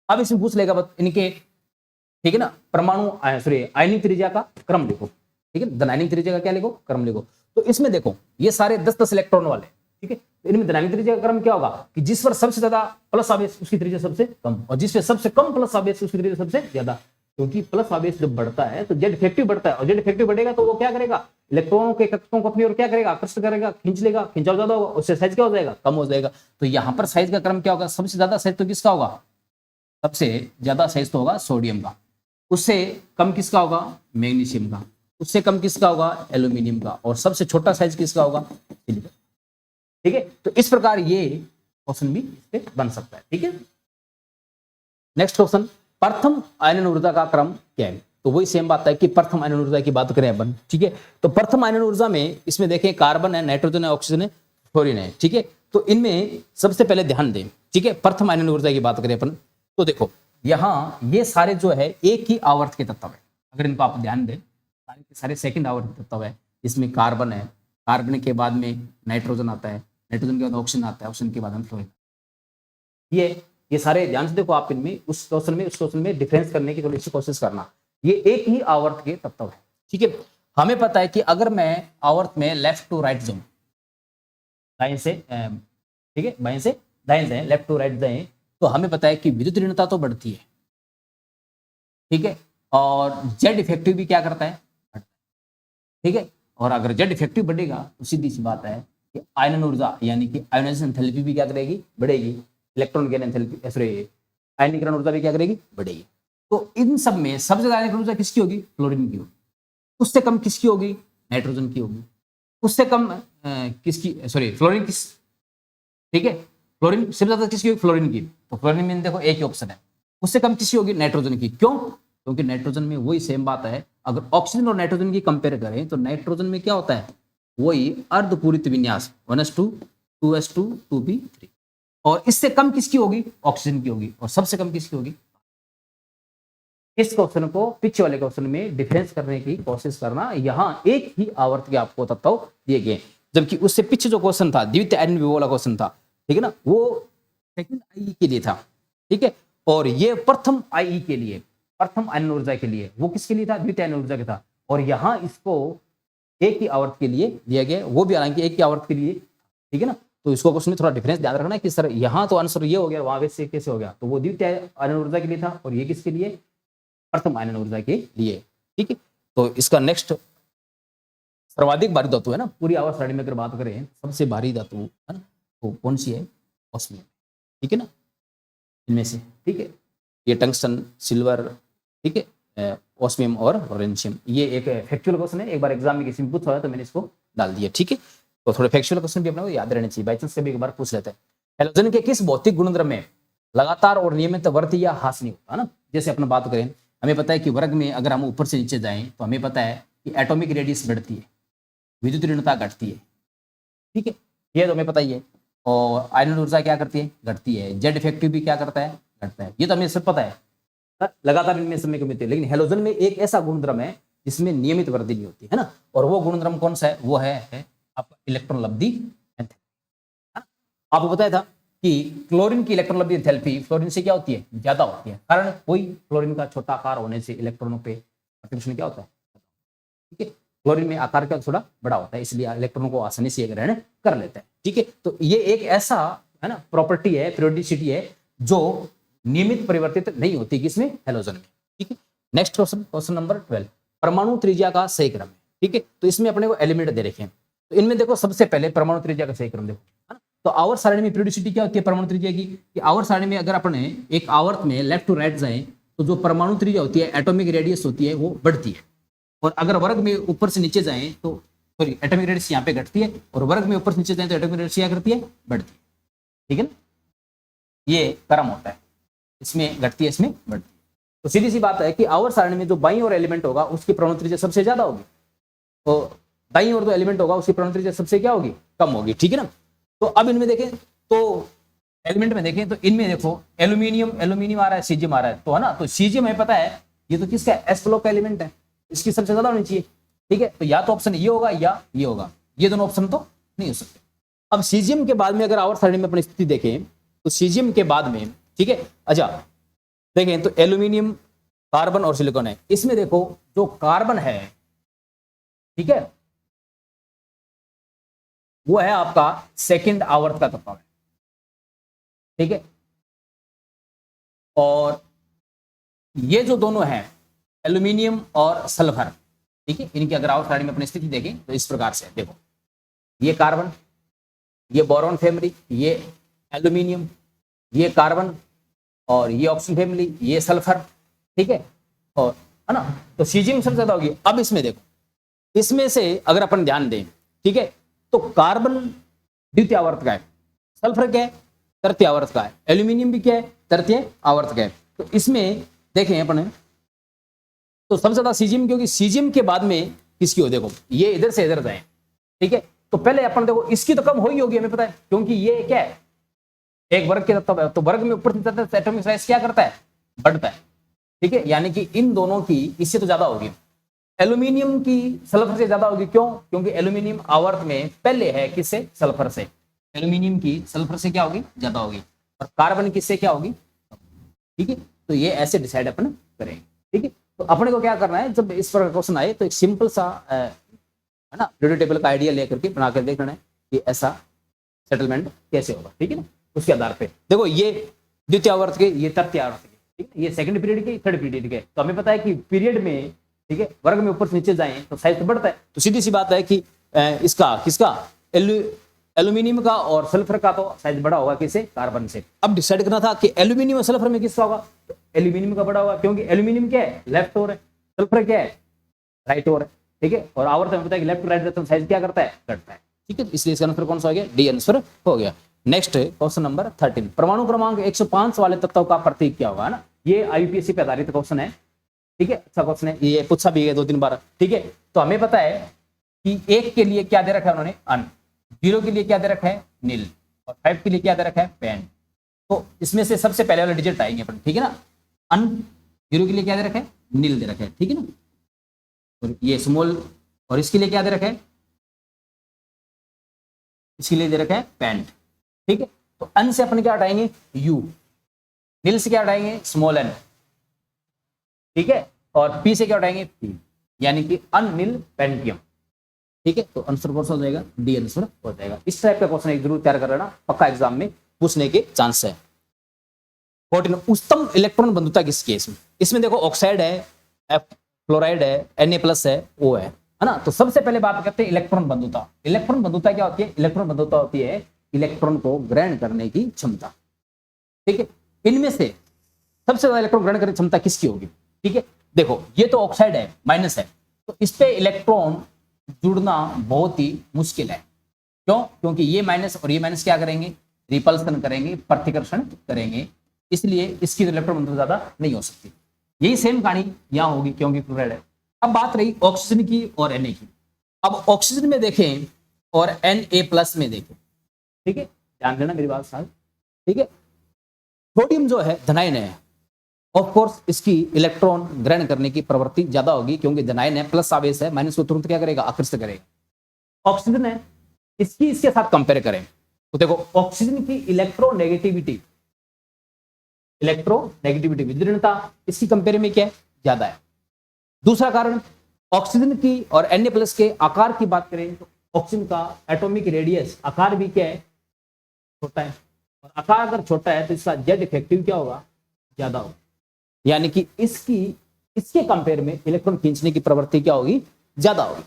S2: अब इसमें पूछ लेगा बस इनके, ठीक है ना, परमाणु सॉरी आयनिक त्रिज्या का क्रम लिखो, ठीक है, धनायनिक त्रिज्या का क्या लिखो, क्रम लिखो। तो इसमें देखो ये सारे 10-10 इलेक्ट्रॉन वाले, ठीक है। तो इनमें धनायनिक त्रिज्या का क्रम क्या होगा कि जिस पर सबसे ज्यादा प्लस आवेश उसकी त्रिज्या सबसे कम, और जिस पर सबसे कम प्लस आवेश उसकी त्रिज्या सबसे ज्यादा। क्योंकि प्लस आवेश जब बढ़ता है तो जेड इफेक्टिव बढ़ता है, और जेड इफेक्टिव बढ़ेगा तो वो क्या करेगा, इलेक्ट्रॉनों के कक्षकों को अपनी ओर क्या करेगा, आकर्षित करेगा, खींच लेगा, खिंचाव ज्यादा होगा, उससे साइज क्या हो जाएगा, कम हो जाएगा। तो यहाँ पर साइज का क्रम क्या होगा, सबसे ज्यादा साइज तो किसका होगा, सबसे ज्यादा साइज तो होगा सोडियम का, उससे कम किसका होगा, मैग्नीशियम का, उससे कम किसका होगा, एल्यूमिनियम का, और सबसे छोटा साइज किसका होगा, सिलिकॉन, ठीक है। तो इस प्रकार ये क्वेश्चन भी इस पे बन सकता है, ठीक है। नेक्स्ट क्वेश्चन, प्रथम आयनन ऊर्जा का क्रम क्या है। तो वही सेम बात है कि प्रथम आयनन ऊर्जा की बात करें अपन, ठीक है। तो प्रथम आयनन ऊर्जा में इसमें देखें कार्बन है, नाइट्रोजन है, ऑक्सीजन है, फ्लोरीन है, ठीक है। तो इनमें सबसे पहले ध्यान दें, ठीक है, प्रथम आयनन ऊर्जा की बात करें अपन तो देखो यहाँ ये सारे जो है एक ही आवर्त के तत्व है। अगर इनको आप ध्यान दें, सारे के सारे सेकंड आवर्त के तत्व है। इसमें कार्बन है, कार्बन के बाद में नाइट्रोजन आता है, नाइट्रोजन के बाद ऑक्सीजन आता है, ऑक्सीजन के बाद हम फ्लोरीन। ये सारे ध्यान से देखो आप, इनमें उस क्वेश्चन में डिफरेंस करने की थोड़ी सी कोशिश करना। ये एक ही आवर्त के तत्व है, ठीक है। हमें पता है कि अगर मैं आवर्त में लेफ्ट टू राइट जाऊं, दाएं से ठीक है, बाएं से दाएं जाएं, लेफ्ट टू राइट जाएं, तो हमें पता है कि विद्युत ऋणता तो बढ़ती है, ठीक है, और जेड इफेक्टिव भी क्या करता है, ठीक है। और अगर जेड इफेक्टिव बढ़ेगा तो सीधी सी बात है कि आयनन ऊर्जा यानी कि आयोनाइजेशन एंथैल्पी भी क्या करेगी, बढ़ेगी। इलेक्ट्रॉन गेन एंथैल्पी, सॉरी आयनीकरण ऊर्जा भी क्या करेगी, बढ़ेगी। तो इन सब में सबसे ज्यादा आयनीकरण ऊर्जा किसकी होगी, फ्लोरीन की होगी। उससे कम किसकी होगी, नाइट्रोजन की होगी। उससे कम किसकी, सॉरी फ्लोरीन किस, ठीक है, फ्लोरीन सबसे ज्यादा किसकी होगी, फ्लोरीन की। तो फ्लोरीन में देखो एक ही ऑप्शन है। उससे कम किसकी होगी, नाइट्रोजन की। क्यों, क्योंकि नाइट्रोजन में वही सेम बात है। अगर ऑक्सीजन और नाइट्रोजन की कंपेयर करें तो नाइट्रोजन में क्या होता है, वही अर्धपूरित विन्यास 1s2 2s2 2p3। और इससे कम किसकी होगी, ऑक्सीजन की होगी। और सबसे कम किसकी होगी। इस क्वेश्चन को पीछे वाले क्वेश्चन में डिफरेंस करने की कोशिश करना। यहां एक ही आवर्त के आपको तत्व दिए गए, जबकि उससे पीछे जो क्वेश्चन था, द्वितीय आयन विभव वाला क्वेश्चन था, ठीक है ना, वो सेकंड आईई के लिए था, ठीक है। और ये प्रथम आईई के लिए, प्रथम आयन ऊर्जा के लिए, वो किसके लिए था, द्वितीय आयन ऊर्जा के था। और यहां इसको एक ही आवर्त के लिए दिया गया, वो भी हालांकि एक ही आवर्त के लिए, ठीक है ना। तो इसको क्वेश्चन में थोड़ा डिफरेंस ध्यान रखना है कि सर यहाँ तो आंसर ये हो गया, वहां वैसे कैसे हो गया। तो वो द्वितीय आयन ऊर्जा के लिए था और ये किसके लिए, प्रथम आयन ऊर्जा के लिए, ठीक है। तो इसका नेक्स्ट सर्वाधिक भारी धातु है ना, पूरी आवर्त सारणी में अगर बात करें सबसे भारी धातु है ना, तो कौन सी है, ऑस्मियम, ठीक है ना, इनमें से, ठीक है। ये टंगस्टन, सिल्वर, ठीक है, ऑस्मियम और वोरेंशियम। ये एक फैक्चुअल क्वेश्चन है, एक बार एग्जाम में किसी में पूछा है तो मैंने इसको डाल दिया, ठीक है। तो थोड़े फैक्चुअल क्वेश्चन भी अपने को याद रहने चाहिए, बाई चांस कभी एक बार पूछ लेते हैं। हैलोजन के किस भौतिक गुणधर्म में लगातार और नियमित वर्त या ह्रास नहीं होता, है ना। जैसे अपना बात करें, हमें पता है कि वर्ग में अगर हम ऊपर से नीचे जाएं तो हमें पता है कि एटॉमिक रेडियस बढ़ती है, विद्युत ऋणता घटती है, ठीक है, ये तो हमें पता ही है। और आयनन ऊर्जा क्या करती है, घटती है। जेड इफेक्टिव भी क्या करता है, घटता है, ये तो हमें सब पता है, लगातार इनमें समय कमी होती है। लेकिन हैलोजन में एक ऐसा गुणधर्म है जिसमें नियमित वृद्धि नहीं होती है ना, और वो गुणधर्म कौन सा है, वो है आपका इलेक्ट्रॉन लब्धि एंथैल्पी। आपको बताया था कि क्लोरीन की इलेक्ट्रॉन लब्धि एंथैल्पी फ्लोरीन से क्या होती है, ज्यादा होती है। कारण वही फ्लोरीन का छोटा आकार होने से इलेक्ट्रॉनों पे आकर्षण क्या होता है, ठीक है। क्लोरीन में आकार का थोड़ा बड़ा होता है, इसलिए इलेक्ट्रॉनों को आसानी से ग्रहण कर लेते हैं, ठीक है। तो ये एक ऐसा है ना प्रॉपर्टी है, पीरियोडिसिटी है, जो नियमित परिवर्तित नहीं होती किसमें, हैलोजन में, ठीक है। नेक्स्ट क्वेश्चन, क्वेश्चन नंबर 12, परमाणु त्रिज्या का सही क्रम है, ठीक है। तो इसमें अपने को एलिमेंट दे रखे हैं, तो इनमें देखो सबसे पहले परमाणु त्रिज्या का सही क्रम देखो, है ना। तो आवर्त सारणी में पीरियोडिसिटी क्या होती है परमाणु त्रिज्या की, कि आवर्त सारणी में अगर अपने एक आवर्त में लेफ्ट टू राइट जाए तो जो परमाणु त्रिज्या होती है, एटॉमिक रेडियस होती है, वो बढ़ती है। और अगर वर्ग में ऊपर से नीचे जाए तो सॉरी एटॉमिक रेडियस यहाँ पे घटती है, और वर्ग में ऊपर से नीचे जाए तो एटॉमिक रेडियस क्या करती है, बढ़ती है, ठीक है ना। ये क्रम होता है, इसमें घटती है, इसमें बढ़ती है। तो सीधी सी बात है कि आवर्त सारणी में जो बाईं ओर एलिमेंट होगा उसकी परमाणु त्रिज्या सबसे ज्यादा होगी, तो दाईं ओर जो एलिमेंट होगा उसकी परमाणु त्रिज्या सबसे क्या होगी, कम होगी, ठीक है ना। तो अब इनमें देखें तो एलिमेंट में देखें तो इनमें देखो एल्यूमिनियम आ रहा है, सीजियम आ रहा है, तो है ना। तो सीजियम हमें पता है ये तो किसका एस ब्लॉक का एलिमेंट है, इसकी सबसे ज्यादा होनी चाहिए, ठीक है। तो या तो ऑप्शन ये होगा या ये होगा, ये दोनों ऑप्शन तो नहीं हो सकते। अब सीजियम के बाद में अगर आवर्त सारणी में अपनी स्थिति देखें तो सीजियम के बाद में, ठीक है, अच्छा देखें तो एल्यूमिनियम, कार्बन और सिलिकॉन है। इसमें देखो जो कार्बन है, ठीक है, वो है आपका सेकंड आवर्त का तत्व है, ठीक है। और ये जो दोनों हैं एल्यूमिनियम और सल्फर, ठीक है, इनकी अगर आवर्त सारणी में अपनी स्थिति देखें तो इस प्रकार से देखो, ये कार्बन, ये बोरॉन फैमिली, ये एल्यूमिनियम, ये कार्बन, और ये ऑक्सीजन फैमिली, ये सल्फर, ठीक है, और है ना। तो सीजियम सबसे ज्यादा होगी। अब इसमें देखो, इसमें से अगर अपन ध्यान दें, ठीक है, तो कार्बन द्वितीय आवर्त का है, सल्फर क्या है, तृतीय आवर्त का है, एल्यूमिनियम भी क्या है, तृतीय आवर्त का है। तो इसमें देखें अपन तो सबसे ज्यादा सीजियम, क्योंकि सीजियम के बाद में किसकी हो, देखो ये इधर से इधर जाए, ठीक है, तो पहले अपन देखो इसकी तो कम हो ही होगी, हमें पता है, क्योंकि ये क्या है, एक वर्ग के तत्व है, तो वर्ग में ऊपर एटॉमिक साइज क्या करता है, बढ़ता है। ठीक है, यानी कि इन दोनों की इससे तो ज्यादा होगी, एल्यूमिनियम की सल्फर से ज्यादा होगी। क्यों? क्योंकि एल्यूमिनियम आवर्त में पहले है किससे, सल्फर से। एल्यूमिनियम की सल्फर से क्या होगी, ज्यादा होगी, और कार्बन किससे क्या होगी। ठीक है, तो ये ऐसे डिसाइड अपन करेंगे। ठीक है, तो अपने को क्या करना है, जब इस पर क्वेश्चन आए तो एक सिंपल सा है ना पीरियोडिक टेबल का आइडिया लेकर के बनाकर देखना है कि ऐसा सेटलमेंट कैसे होगा। ठीक है ना, उसके आधार पे देखो ये द्वितीय आवर्त के, ये तृतीय आवर्त के, ठीक है, ये सेकंड पीरियड के, थर्ड पीरियड के। तो हमें पता है कि पीरियड में, ठीक है, वर्ग में ऊपर से नीचे जाएं तो साइज तो बढ़ता है। तो सीधी सी बात है कि इसका किसका, एल्यूमिनियम का और सल्फर का तो साइज बड़ा होगा, किससे, कार्बन से। अब डिसाइड करना था कि एल्यूमिनियम और सल्फर में किसका होगा, तो एल्यूमिनियम का बड़ा होगा, क्योंकि एल्यूमिनियम क्या है, लेफ्ट ओर है, सल्फर क्या है, राइट ओर है। ठीक है, और आवर्त में पता है कि लेफ्ट राइट रहता है, साइज क्या करता है, घटता है। ठीक है, इसलिए इसका आंसर कौन सा हो गया, डी आंसर हो गया। नेक्स्ट क्वेश्चन नंबर 13, परमाणु क्रमांक 105 वाले तत्व का प्रतीक क्या होगा, है ना। ये आईपीएससी पे आधारित क्वेश्चन है। ठीक है, अच्छा क्वेश्चन है, ये पूछा भी है 2-3 बार। ठीक है, तो हमें पता है कि 1 के लिए क्या दे रखा है उन्होंने, अन, 0 के लिए क्या दे रखा है, नील, और 5 के लिए क्या दे रखा है, पेन। तो इसमें से सबसे पहले वाले डिजिट आएंगे अपन। ठीक है ना, अन, 0 के लिए क्या दे रखा है, नील दे रखा है। ठीक है ना, और ये स्मॉल, और इसके लिए क्या दे रखा है, इसके लिए दे रखा है पेंट। ठीक है, तो अन से अपन क्या हटाएंगे, यू, नील से क्या हटाएंगे, स्मॉल एन। ठीक है, और पी से क्या हटाएंगे, पी, यानी कि अनिल पेंटियम। ठीक है, तो आंसर कौन सा हो जाएगा, डी आंसर हो जाएगा। इस टाइप का क्वेश्चन एक जरूर तैयार कर लेना, पक्का एग्जाम में पूछने के चांस है। 14, उच्चतम इलेक्ट्रॉन बंधुता किस केस में, इसमें देखो ऑक्साइड है, एफ क्लोराइड है, Na+ है, O है ना। तो सबसे पहले बात करते हैं इलेक्ट्रॉन बंधुता। इलेक्ट्रॉन बंधुता क्या होती है, इलेक्ट्रॉन बंधुता होती है इलेक्ट्रॉन को ग्रहण करने की क्षमता। ठीक है, इनमें से सबसे ज्यादा इलेक्ट्रॉन ग्रहण करने की क्षमता किसकी होगी। ठीक है, देखो ये तो ऑक्साइड है, माइनस है, तो इस पे इलेक्ट्रॉन जुड़ना बहुत ही मुश्किल है। क्यों? क्योंकि ये माइनस और ये माइनस क्या करेंगे, रिपल्सन करेंगे, प्रतिकर्षण करेंगे, इसलिए इसकी इलेक्ट्रॉन बंधुता ज्यादा नहीं हो सकती। यही सेम कहानी यहां होगी, क्योंकि क्लोराइड है। अब बात रही ऑक्सीजन की और Na की। अब ऑक्सीजन में देखें और Na+ में देखें। ठीक है, ध्यान देना मेरी बात साथ। ठीक है, सोडियम जो है धनायन है, ऑफ कोर्स इसकी इलेक्ट्रॉन ग्रहण करने की प्रवृत्ति ज्यादा होगी, क्योंकि धनायन है, प्लस आवेश है, माइनस को तुरंत क्या करेगा, आकर्षित करेगा। ऑक्सीजन है, इसकी इसके साथ कंपेयर करें तो देखो ऑक्सीजन की इलेक्ट्रोनेगेटिविटी विदीर्णता इसकी कंपेयर में क्या है, ज्यादा है। दूसरा कारण, ऑक्सीजन की और Na+ के आकार की बात करें तो ऑक्सीजन का एटॉमिक रेडियस आकार भी क्या है, छोटा है, और आकार अगर छोटा है तो इसका जेड इफेक्टिव क्या होगा, ज्यादा होगा। यानी कि इसके कंपेयर में इलेक्ट्रॉन खींचने की प्रवृत्ति क्या होगी, ज्यादा होगी,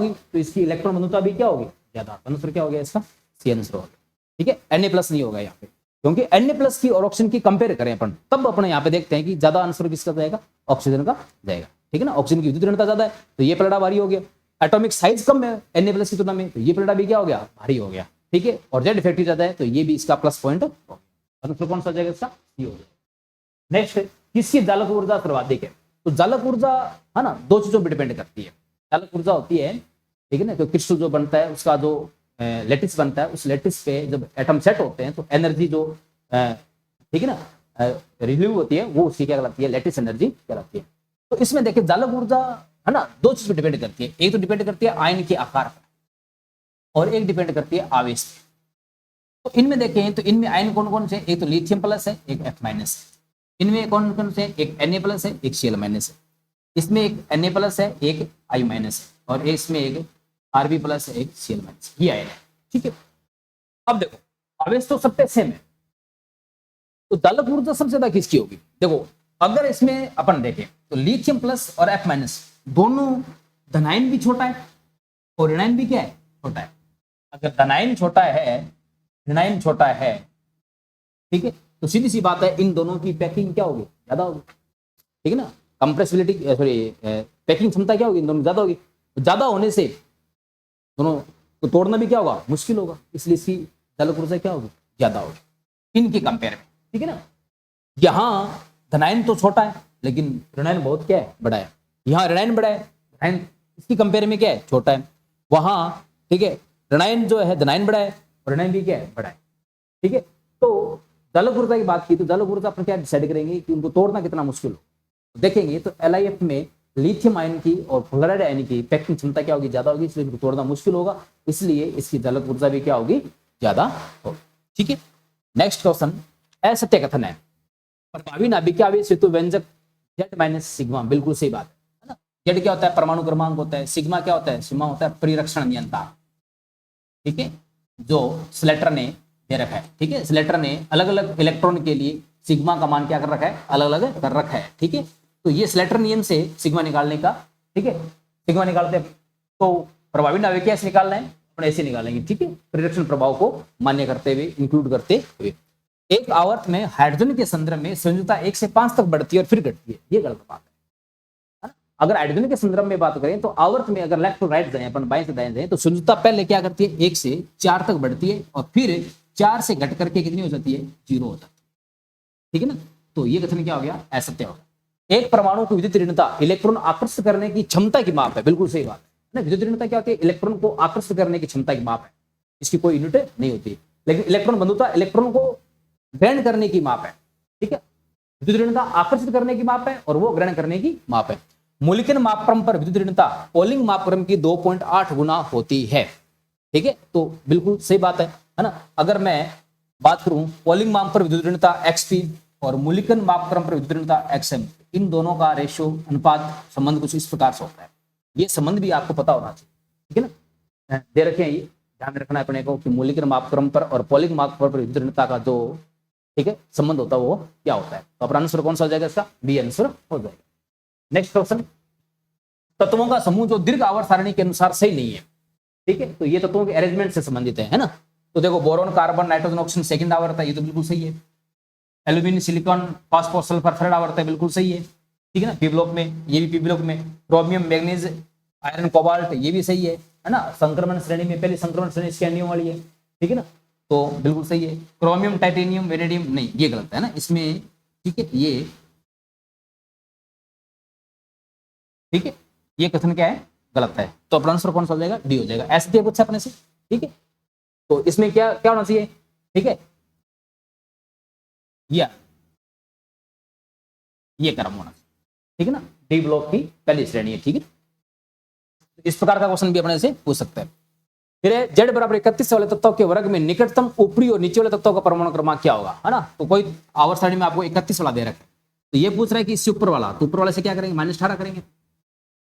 S2: तो इसकी इलेक्ट्रॉन बंधुता भी क्या होगी, ज्यादा। आंसर क्या हो गया इसका, सी आंसर होगा। ठीक है, Na+ नहीं होगा यहाँ पे, क्योंकि Na+ की और ऑक्सीजन की कंपेयर करें अपन, तब अपने यहाँ पे देखते हैं कि ज्यादा आंसर किसका जाएगा, ऑक्सीजन का जाएगा। ठीक है ना, ऑक्सीजन की विद्युत ज्यादा है तो ये पलड़ा भारी हो गया, एटॉमिक साइज कम है Na+ की तुलना में, तो ये पलड़ा भी क्या हो गया, भारी हो गया। ठीक है, और जेड इफेक्टिव ज्यादा है तो ये भी इसका प्लस पॉइंट होगा। आंसर कौन सा जाएगा इसका, सी हो गया। नेक्स्ट, किसकी जालक ऊर्जा सर्वाधिक है, तो जालक ऊर्जा है ना 2 चीजों पर डिपेंड करती है। जालक ऊर्जा होती है, ठीक है ना, तो क्रिस्टल जो बनता है उसका जो लेटिस बनता है, उस लेटिस पे जब एटम सेट होते हैं तो एनर्जी जो ठीक है ना रिलीव होती है, वो उसकी क्या कहलाती है, लेटिस एनर्जी कहलाती है। तो इसमें देखिए जालक ऊर्जा है ना 2 चीज पर डिपेंड करती है, एक तो डिपेंड करती है आयन के आकार पर, और एक डिपेंड करती है आवेश पे। तो इनमें देखें तो इनमें आयन कौन कौन से, एक तो लिथियम प्लस है, एक F- है। इनमें कौन कौन से, एक Na+ है, एक Cl- है। इसमें एक Na+ है, एक I- है, और इसमें एक Rb+ है, एक Cl-, ये आयन है। ठीक है, अब देखो आवेश तो सब पे सेम है, तो जालक ऊर्जा सबसे ज्यादा किसकी होगी। देखो अगर इसमें अपन देखें तो लिथियम प्लस और F- दोनों धनायन भी छोटा है और ऋणायन भी क्या है, छोटा है। अगर धनायन छोटा है, ऋणायन छोटा है, ठीक है, तो सीधी सी बात है इन दोनों की पैकिंग क्या होगी, ज्यादा होगी। ठीक है ना, कंप्रेसिबिलिटी पैकिंग क्षमता क्या होगी, इन दोनों ज्यादा होगी। ज्यादा होने से दोनों को तोड़ना भी क्या होगा, मुश्किल होगा, इसलिए इसकी जालक ऊर्जा क्या होगी, ज्यादा होगी इनके कंपेयर में। ठीक है ना, यहाँ धनायन तो छोटा है लेकिन ऋणायन बहुत क्या है, बड़ा है। यहाँ ऋणायन बड़ा है, धनायन इसकी कंपेयर में क्या है, छोटा है। वहां ठीक है, ऋणायन जो है धनायन बड़ा है और ऋणायन भी क्या है, बड़ा है। ठीक है, तो चालक ऊर्जा की बात की तो चालक ऊर्जा पर क्या डिसाइड करेंगे कि उनको तोड़ना कितना मुश्किल हो। देखेंगे तो LiF में लिथियम आयन की और फ्लोराइड आयन की पैकिंग क्षमता क्या होगी, ज्यादा होगी, इसलिए इनको तोड़ना मुश्किल होगा, इसलिए इसकी चालक ऊर्जा भी क्या होगी, ज्यादा होगी। ठीक है, नेक्स्ट क्वेश्चन, असत्य कथन है प्रभावी नाभिक के आवेश हेतु व्यंजक Z- सिग्मा, बिल्कुल सही बात है ना। Z क्या होता है, परमाणु क्रमांक होता है, सिग्मा क्या होता है, सिग्मा होता है परिरक्षण नियंत्रण। ठीक है, जो स्लेटर ने दे रखा है। ठीक है, स्लेटर ने अलग अलग इलेक्ट्रॉन के लिए सिग्मा का मान क्या कर रखा है, अलग अलग कर रखा है। ठीक है, तो ये स्लेटर नियम से सिग्मा निकालने का, ठीक है, सिग्मा निकालते हैं तो प्रभावी नाभिक कैसे निकालना है, अपने ऐसे निकालेंगे। ठीक है, परिरक्षण प्रभाव को मान्य करते हुए, इंक्लूड करते हुए। एक आवर्त में हाइड्रोजन के संदर्भ में संयोजकता 1 से 5 तक बढ़ती है और फिर घटती है, ये गलत बात है ना। अगर हाइड्रोजन के संदर्भ में बात करें तो आवर्त में अगर लेफ्ट टू राइट जाए, अपन बाएं से दाएं जाए, तो संयोजकता पहले क्या करती है, 1 से 4 तक बढ़ती है और फिर 4 से घट करके कितनी हो जाती है, 0 हो जाती है। ठीक है ना, तो ये कथन क्या हो गया, असत्य हो गया। एक परमाणु की विद्युत ऋणता इलेक्ट्रॉन आकर्षित करने की क्षमता की माप है, बिल्कुल सही बात है ना। विद्युत ऋणता क्या होती है, इलेक्ट्रॉन को आकर्षित करने की क्षमता की माप है, इसकी कोई यूनिट नहीं होती। लेकिन इलेक्ट्रॉन बंधुता इलेक्ट्रॉन को ग्रहण करने की माप है। ठीक है, विद्युत ऋणता आकर्षित करने की माप है और वो ग्रहण करने की माप है। मूल्यांकन मापक्रम पर विद्युत ऋणता पोलिंग मापक्रम की 2.8 गुना होती है। ठीक है, तो बिल्कुल सही बात है ना। अगर मैं बात करूं पोलिंग माप पर विद्युत ऋणता XP और मूल्यांकन मापक्रम पर विद्युत ऋणता XM, इन दोनों का रेशियो अनुपात संबंध कुछ इस प्रकार से होता है। ये संबंध भी आपको पता होना चाहिए। ठीक है ना, दे रखे हैं, ये ध्यान रखना है अपने को कि मूल्यांकन मापक्रम पर और पोलिंग मापक्रम पर विद्युत ऋणता का जो, ठीक है, संबंध होता है वो क्या होता है। तो अपना आंसर कौन सा हो जाएगा, इसका बी आंसर हो जाएगा। नेक्स्ट क्वेश्चन, तत्वों का समूह जो दीर्घ आवर्त सारणी के अनुसार सही नहीं है। ठीक है, तो ये तत्वों के अरेंजमेंट से संबंधित है ना। तो देखो boron, carbon, nitrogen, oxygen second आवर्त है, ये तो बिल्कुल सही है। Aluminium, silicon, phosphorus, sulphur third आवर्त है, बिल्कुल सही है। ठीक है ना, पी ब्लॉक में, ये भी पी ब्लॉक में। क्रोमियम, मैग्नीज, आयरन, कोबाल्ट, ये भी सही है ना। संक्रमण श्रेणी में पहली संक्रमण श्रेणी स्कैंडियम वाली है। ठीक है ना, तो बिल्कुल सही है। क्रोमियम, टाइटेनियम, वेनेडियम नहीं, ये गलत है ना इसमें। ठीक है, ठीक है, ये कथन क्या है, गलत है। तो अपना आंसर कौन सा हो जाएगा, डी हो जाएगा। ऐसे पूछा अपने से। ठीक है, तो इसमें क्या क्या होना चाहिए, ठीक है, ये क्रम होना चाहिए। ठीक है ना, डी ब्लॉक की पहली श्रेणी है। ठीक है, इस प्रकार का क्वेश्चन भी अपने से पूछ सकते हैं। फिर Z बराबर 31 वाले तत्वों के वर्ग में निकटतम ऊपरी और नीचे वाले तत्वों का परमाणु क्रमांक क्या होगा, है ना। तो कोई आवर्त सारणी में आपको 31 वाला दे रखा है, तो ये पूछ रहा है कि इससे ऊपर वाला, तो ऊपर वाले से क्या करेंगे, -18 करेंगे।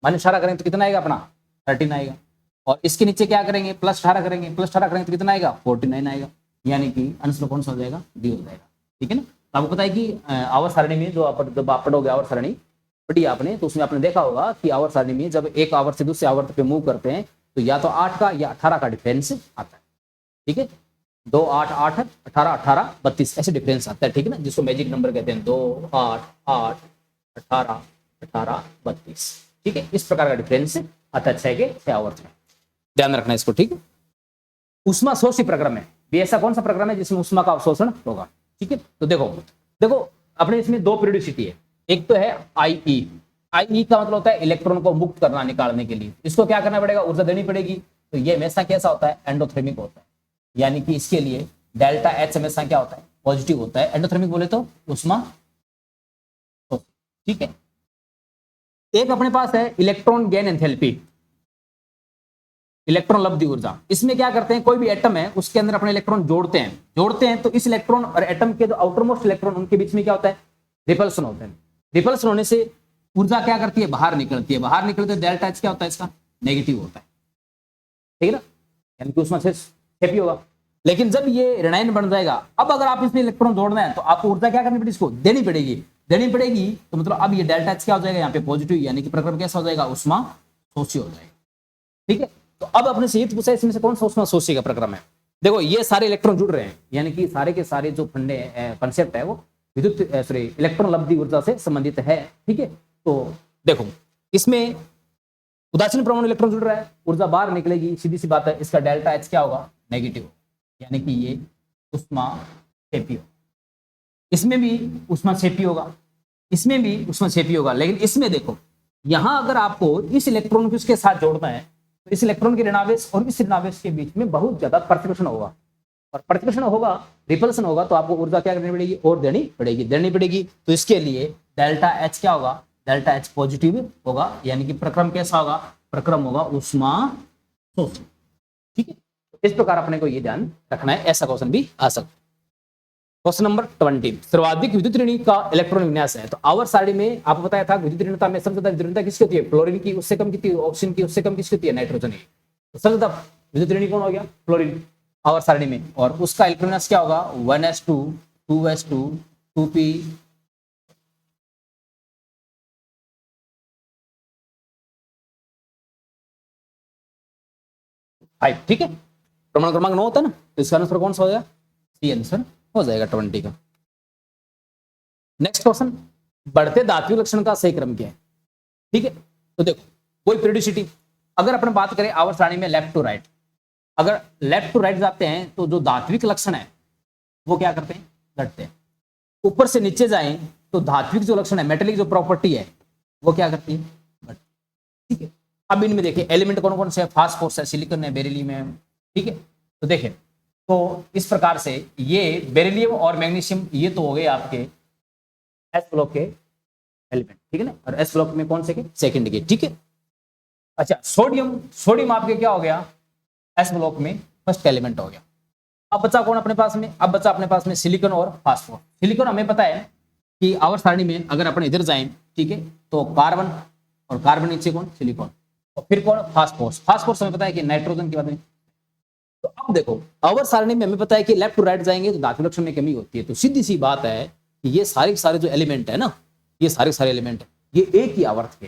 S2: -18 करेंगे तो कितना आएगा अपना, 13 आएगा। और इसके नीचे क्या करेंगे, +18 करेंगे, +18 करेंगे तो कितना आएगा, 49 आएगा। यानी कि आंसर कौन सा हो जाएगा, डी हो जाएगा। ठीक है ना, तो आपको पता है कि आवर्त सारणी में जब आप पढ़ोगे आवर्त सारणी पढ़ी आपने, तो उसमें आपने देखा होगा कि आवर्त सारणी में जब एक आवर्त से दूसरे आवर्त पे मूव करते हैं तो या तो 8 का या 18 का डिफरेंस आता है। ठीक है, 2 8 8 18 18 32 ऐसे डिफरेंस आता है। ठीक है ना, जिसको मैजिक नंबर कहते हैं, 2 8 8 18 18 32। ठीक है, इस प्रकार का डिफरेंस आता है 6 के 6 आवर्त में, ध्यान रखना इसको। ठीक है, ऊष्मा शोषी प्रक्रम है, भी ऐसा कौन सा प्रक्रम है जिसमें ऊष्मा का अवशोषण होगा। ठीक है, तो देखो अपने इसमें 2 पीरियोडिसिटी है। एक तो है आई का मतलब होता है इलेक्ट्रॉन को मुक्त करना, निकालने के लिए इसको क्या करना पड़ेगा, ऊर्जा देनी पड़ेगी। तो ये हमेशा कैसा होता है, एंडोथर्मिक होता है। यानी कि इसके लिए डेल्टा H हमेशा क्या होता है, पॉजिटिव होता है। एंडोथर्मिक बोले तो ऊष्मा। ठीक है, एक अपने पास है इलेक्ट्रॉन गेन एंथैल्पी, इलेक्ट्रॉन लब्धि ऊर्जा। इसमें क्या करते हैं, कोई भी एटम है उसके अंदर अपने इलेक्ट्रॉन जोड़ते हैं तो इस इलेक्ट्रॉन और एटम के जो आउटर मोस्ट इलेक्ट्रॉन, उनके बीच में क्या होता है, रिपल्सन होता है। रिपल्सन होने से ऊर्जा क्या करती है, बाहर निकलती है। डेल्टा H क्या होता है, इसका नेगेटिव होता है। ठीक है ना, यानी कि उसमें से हैप्पी होगा। लेकिन जब ये ऋणायन बन जाएगा, अब अगर आप इसमें इलेक्ट्रॉन जोड़ना है तो आपको ऊर्जा क्या करनी पड़ेगी, इसको देनी पड़ेगी। तो मतलब अब ये डेल्टा H क्या हो जाएगा, यहाँ पे पॉजिटिव, यानी कि प्रक्रम कैसा हो जाएगा, ऊष्मा शोषी हो जाएगा। ठीक है, तो अब अपने से पूछा इसमें से कौन सा ऊष्मा शोषी का प्रक्रम है। देखो ये सारे इलेक्ट्रॉन जुड़ रहे हैं, यानी कि सारे के सारे जो फंडे कंसेप्ट है वो विद्युत इलेक्ट्रॉन लब्धि ऊर्जा से संबंधित है। ठीक है, तो देखो इसमें उदासीन परमाणु इलेक्ट्रॉन जुड़ रहा है, ऊर्जा बाहर निकलेगी, सीधी सी बात है। इसका डेल्टा H क्या होगा, नेगेटिव, यानी कि ये ऊष्माक्षेपी होगा। इसमें भी ऊष्माक्षेपी होगा, इसमें भी ऊष्माक्षेपी होगा। लेकिन इसमें देखो, यहां अगर आपको इस इलेक्ट्रॉन को इसके साथ जोड़ना है तो इस इलेक्ट्रॉन के ऋणावेश और इस ऋणावेश के बीच में बहुत ज्यादा प्रतिकर्षण होगा, और प्रतिकर्षण होगा, रिपल्सन होगा, तो आपको ऊर्जा क्या करनी पड़ेगी, और देनी पड़ेगी। तो इसके लिए डेल्टा एच क्या होगा, डेल्टा एच पॉजिटिव होगा, यानी कि प्रक्रम कैसा होगा, प्रक्रम होगा ऊष्मा शोषण। ठीक है, इस प्रकार अपने को ये ध्यान रखना है, ऐसा क्वेश्चन भी आ सकता है। क्वेश्चन नंबर 20, सर्वाधिक विद्युत ऋणी का इलेक्ट्रॉन विन्यास है। तो आवर्त सारणी में आपको बताया था विद्युत ऋणता में सबसे ज्यादा विद्युत ऋणता किसकी होती है, फ्लोरीन की, उससे कम कितनी, ऑक्सीजन की, उससे कम किसकी होती है, नाइट्रोजन की। तो सबसे ज्यादा विद्युत ऋणी कौन हो गया, फ्लोरीन आवर्त सारणी में, और उसका इलेक्ट्रॉन विन्यास क्या होगा, 1s2 2s2 2p 5। ठीक है, परमाणु क्रमांक 9 होता है ना, तो इसका आंसर कौन सा हो जाएगा, सी आंसर हो जाएगा 20 का। नेक्स्ट क्वेश्चन, बढ़ते धात्विक लक्षण का सही क्रम क्या है। ठीक है, तो देखो कोई पीरियोडिसिटी, अगर अपन बात करें आवर्त सारणी में लेफ्ट टू राइट, अगर लेफ्ट टू राइट जाते हैं तो जो धात्विक लक्षण है वो क्या करते हैं, घटते हैं। ऊपर से नीचे जाएं तो धात्विक जो लक्षण है, मेटेलिक जो प्रॉपर्टी है वो क्या करती है, घटती। ठीक है, अब इनमें देखिए एलिमेंट कौन कौन से है, फास्फोरस है, सिलिकॉन है, बेरिलियम है। ठीक है, तो देखिए, तो इस प्रकार से ये बेरिलियम और मैग्नीशियम ये तो हो गए आपके एस ब्लॉक के एलिमेंट। ठीक है ना, और एस ब्लॉक में कौन से के, सेकंड के। ठीक है, अच्छा सोडियम आपके क्या हो गया, एस ब्लॉक में फर्स्ट एलिमेंट हो गया। अब बचा कौन अपने पास में, अब बचा अपने पास में सिलिकॉन और फास्फोरस। सिलिकॉन हमें पता है कि आवर्त सारणी में अगर अपन इधर जाएं, ठीक है, तो कार्बन और कार्बन नीचे कौन, सिलिकॉन, और फिर कौन, फास्फोरस। फास्फोरस हमें पता है कि नाइट्रोजन के बाद में। तो अब देखो आवर्त सारणी में हमें पता है कि लेफ्ट टू राइट जाएंगे तो धातु लक्षण में कमी होती है। तो सीधी सी बात है कि ये सारे जो एलिमेंट है ना, ये सारे एलिमेंट है, ये एक ही आवर्त के।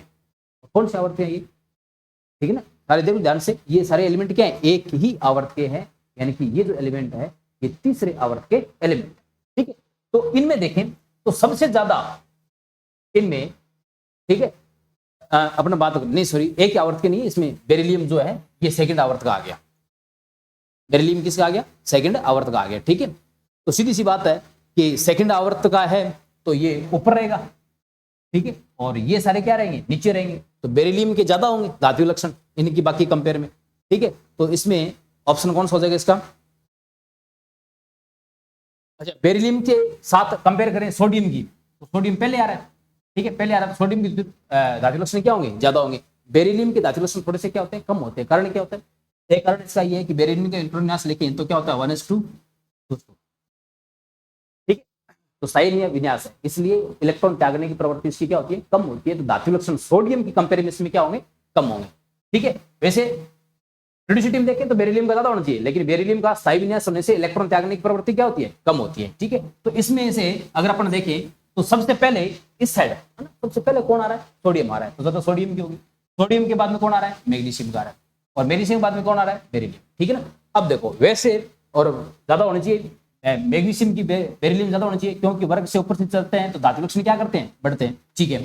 S2: कौन से आवर्त के हैं ये, ठीक है ना, सारे देखो ध्यान से, ये सारे एलिमेंट क्या है, एक ही आवर्त के हैं, यानी कि ये जो एलिमेंट है ये तीसरे आवर्त के एलिमेंट। ठीक है, तो इनमें देखें तो सबसे ज्यादा इनमें, ठीक है, अपना बात नहीं सॉरी एक ही आवर्त के नहीं, इसमें बेरिलियम जो है ये सेकंड आवर्त का आ गया। बेरिलियम किसका आ गया, सेकंड आवर्त का आ गया। ठीक है, तो सीधी सी बात है कि सेकंड आवर्त का है तो ये ऊपर रहेगा। ठीक है, और ये सारे क्या रहेंगे, नीचे रहेंगे। तो बेरिलियम के ज्यादा होंगे धात्विक लक्षण इनकी बाकी कंपेयर में। ठीक है, तो इसमें ऑप्शन कौन सा हो जाएगा इसका, अच्छा बेरिलियम के साथ कंपेयर करें सोडियम की, तो सोडियम पहले आ रहा है। ठीक है, पहले आ रहा है, तो सोडियम की धात्विक लक्षण क्या होंगे, ज्यादा होंगे। बेरिलियम के धात्विक लक्षण थोड़े से क्या होते हैं, कम होते हैं। कारण क्या होता है, एक कारण इसका ये है कि बेरिलियम का इलेक्ट्रॉन विन्यास लेके तो क्या होता है 1s2 2s2। ठीक है, तो सही नहीं विन्यास है, इसलिए इलेक्ट्रॉन त्यागने की प्रवृत्ति इसकी क्या होती है, कम होती है। तो धात्विक लक्षण सोडियम की कंपेयर में क्या होंगे, कम होंगे। ठीक है, वैसे पीरियोडिसिटी में देखें तो बेरिलियम का ज्यादा होना चाहिए, लेकिन बेरिलियम का स्थायी विन्यास होने से इलेक्ट्रॉन त्यागने की प्रवृत्ति क्या होती है, कम होती है। ठीक है, तो इसमें से अगर अपन देखें तो सबसे पहले इस साइड है ना, सबसे पहले कौन आ रहा है, सोडियम आ रहा है, तो ज्यादा सोडियम की होगी। सोडियम के बाद में कौन आ रहा है, मैग्नीशियम का आ रहा है, और मैग्नीशियम के बाद में कौन आ रहा है, बेरिलियम। ठीक है ना, अब देखो वैसे और ज्यादा होनी चाहिए मैग्नीशियम की, बेरिलियम ज्यादा होना चाहिए, क्योंकि वर्ग से ऊपर से चलते हैं तो धातु लक्षण क्या करते हैं, बढ़ते हैं। ठीक है,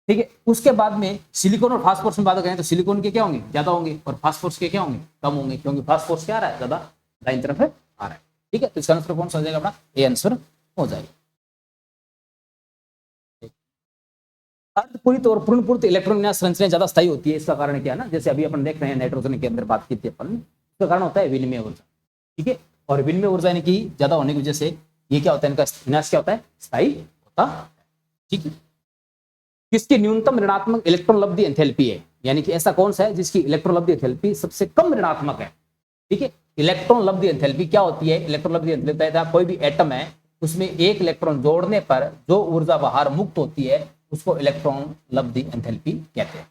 S2: ठीक है, उसके बाद में सिलिकॉन और फास्फोरस में बात करें तो सिलिकॉन के क्या होंगे, ज्यादा होंगे, और फास्फोरस के क्या होंगे, कम होंगे, क्योंकि फास्फोरस क्या आ रहा है, ज्यादा दाईं तरफ है आ रहा है। ठीक है, तो इसका आंसर कौन सा हो जाएगा अपना, ए आंसर हो जाएगा। अर्धपूरित और पूर्णपूरित इलेक्ट्रॉन विन्यास संरचनाएं ज्यादा स्थायी होती है। इसका कारण क्या है ना, जैसे अभी अपन देख रहे हैं नाइट्रोजन के अंदर बात की थी अपन, इसका कारण होता है विनिमय ऊर्जा। ठीक है, और विनिमय ऊर्जा यानी कि ज्यादा होने की वजह से ये क्या होता है, इनका विन्यास क्या होता है, स्थायी होता है। ठीक है, किसकी न्यूनतम ऋणात्मक इलेक्ट्रॉन लब्धि एंथैल्पी है, यानी कि ऐसा कौन सा है जिसकी इलेक्ट्रॉन लब्धि एंथैल्पी सबसे कम ऋणात्मक है। ठीक है, इलेक्ट्रॉन लब्धि एंथैल्पी क्या होती है, इलेक्ट्रॉन लब्धि एंथैल्पी कोई भी एटम है उसमें एक इलेक्ट्रॉन जोड़ने पर जो ऊर्जा बाहर मुक्त होती है उसको इलेक्ट्रॉन लब्धि एंथैल्पी कहते हैं।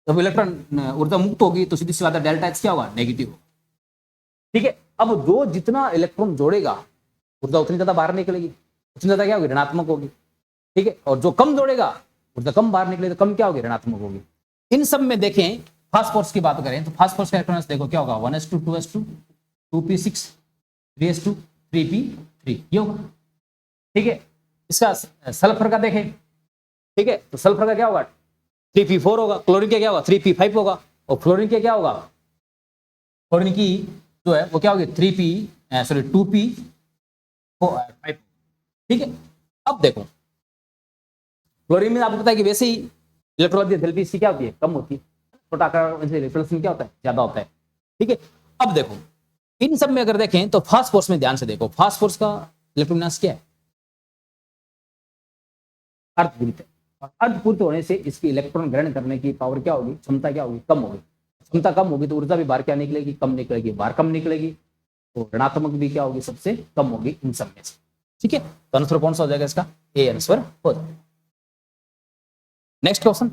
S2: जब इलेक्ट्रॉन ऊर्जा मुक्त होगी तो सीधी सी बात है डेल्टा एच क्या होगा, नेगेटिव होगा। ठीक है, अब जो जितना इलेक्ट्रॉन जोड़ेगा ऊर्जा उतनी ज्यादा बाहर निकलेगी, उतनी ज्यादा क्या होगी, ऋणात्मक होगी। ठीक है, और जो कम जोड़ेगा ऊर्जा कम बाहर निकले तो कम क्या होगी, ऋणात्मक होगी। इन सब में देखें फास्फोरस की बात करें तो फास्फोरस का इलेक्ट्रॉन देखो क्या होगा, 1s2 2s2 2p6 3s2 3p3 ये होगा। ठीक है, इसका सल्फर का देखें, ठीक है, तो सल्फर का क्या होगा 3p4 होगा, क्लोरीन का क्या होगा 3p5 होगा, और फ्लोरीन का क्या होगा, फ्लोरीन की जो है वो क्या होगी 2p5। ठीक है, अब देखो फ्लोरीन में आपको पता है कि वैसे ही इलेक्ट्रॉन एंथैल्पी इसकी क्या होती है, कम होती है। छोटा आकार होने से रिपल्शन क्या होता है, ज्यादा होता है। ठीक है, अब देखो इन सब में अगर देखें तो फास्फोरस में ध्यान से देखो, फास्फोरस का इलेक्ट्रॉन विन्यास क्या है, अर्धपूरित है। और अर्धपूरित होने से इसकी इलेक्ट्रॉन ग्रहण करने की पावर क्या होगी, क्षमता क्या होगी, कम होगी। क्षमता कम होगी तो ऊर्जा भी बाहर क्या निकलेगी, कम निकलेगी, बाहर कम निकलेगी, तो ऋणात्मक भी क्या होगी, सबसे कम होगी इन सब में से। ठीक है, तो आंसर कौन सा हो जाएगा इसका, ए आंसर हो जाएगा। नेक्स्ट क्वेश्चन,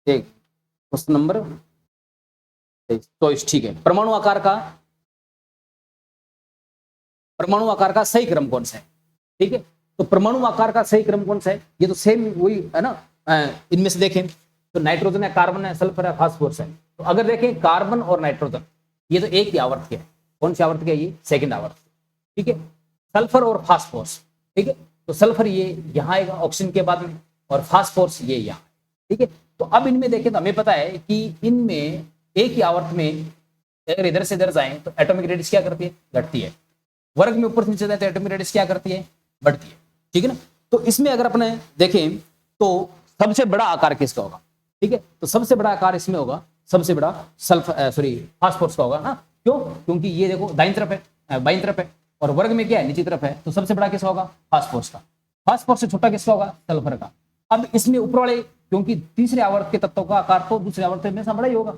S2: एक क्वेश्चन नंबर 24। ठीक है, परमाणु आकार का सही क्रम कौन सा है। ठीक है, तो परमाणु आकार का सही क्रम कौन सा है, ये तो सेम वही है ना। इनमें से देखें तो नाइट्रोजन है, कार्बन है, सल्फर है, फास्फोरस है। तो अगर देखें कार्बन और नाइट्रोजन ये तो एक ही आवर्त के है, कौन सी आवर्त के है, ये सेकंड आवर्त। ठीक है, सल्फर और फास्फोरस, ठीक है, तो सल्फर ये यहाँ आएगा ऑक्सीजन के बाद में, और फास्फोरस ये यहाँ। ठीक है, तो अब इनमें देखें तो हमें पता है कि इनमें एक ही आवर्त में अगर इधर से इधर जाए तो एटॉमिक रेडियस क्या करती है, घटती है। वर्ग में ऊपर से नीचे जाए तो एटॉमिक रेडियस क्या करती है, बढ़ती है। ठीक है ना, तो इसमें अगर अपने देखें तो सबसे बड़ा आकार किसका होगा। ठीक है, तो सबसे बड़ा आकार इसमें होगा, सबसे बड़ा फास्फोरस का होगा ना। क्यों, क्योंकि ये देखो दाईं तरफ है, बाईं तरफ है, और वर्ग में क्या है, नीचे तरफ है, तो सबसे बड़ा किसका होगा, फास्फोरस का। फास्फोरस से छोटा किसका होगा, सल्फर का। अब इसमें ऊपर वाले, क्योंकि तीसरे आवर्त के तत्वों का आकार तो दूसरे आवर्त में हमेशा बड़ा ही होगा।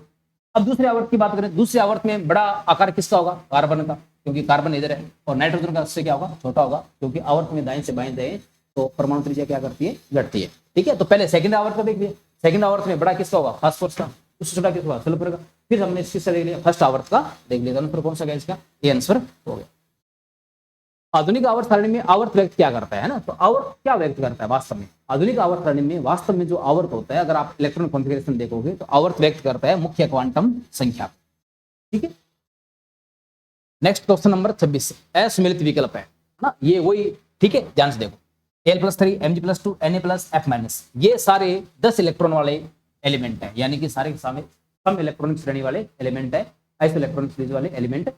S2: अब दूसरे आवर्त की बात करें, दूसरे आवर्त में बड़ा आकार किसका होगा, कार्बन का, क्योंकि कार्बन इधर है, और नाइट्रोजन का उससे क्या होगा, छोटा होगा, क्योंकि आवर्त में दाएं से बाएं जाए तो परमाणु त्रिज्या क्या करती है, घटती है। ठीक है, तो पहले सेकंड आवर्त को देख लिया, सेकंड आवर्त में बड़ा किसका होगा, फास्फोरस का, उससे छोटा किसका होगा, सल्फर का। फिर हमने इससे देख लिया फर्स्ट आवर्त का देख लिया, आंसर कौन सा गया इसका, ये आंसर हो गया। आधुनिक आवर्त सारणी में आवर्त व्यक्त क्या करता है ना, तो आवर्त क्या व्यक्त करता है वास्तव में, आधुनिक आवर्त सारणी में वास्तव में जो आवर्त होता है, अगर आप इलेक्ट्रॉन कॉन्फ़िगरेशन देखोगे तो आवर्त व्यक्त करता है मुख्य क्वांटम संख्या। ठीक है, नेक्स्ट क्वेश्चन नंबर 26, असम्मिलित विकल्प है ना, ये वही। ठीक है, ध्यान से देखो, Al+3 Mg+2 Na+F-, ये सारे 10 इलेक्ट्रॉन वाले एलिमेंट है, यानी कि सारे कम इलेक्ट्रॉनिक श्रेणी वाले एलिमेंट है, आइसो इलेक्ट्रॉनिक श्रेणी वाले एलिमेंट है।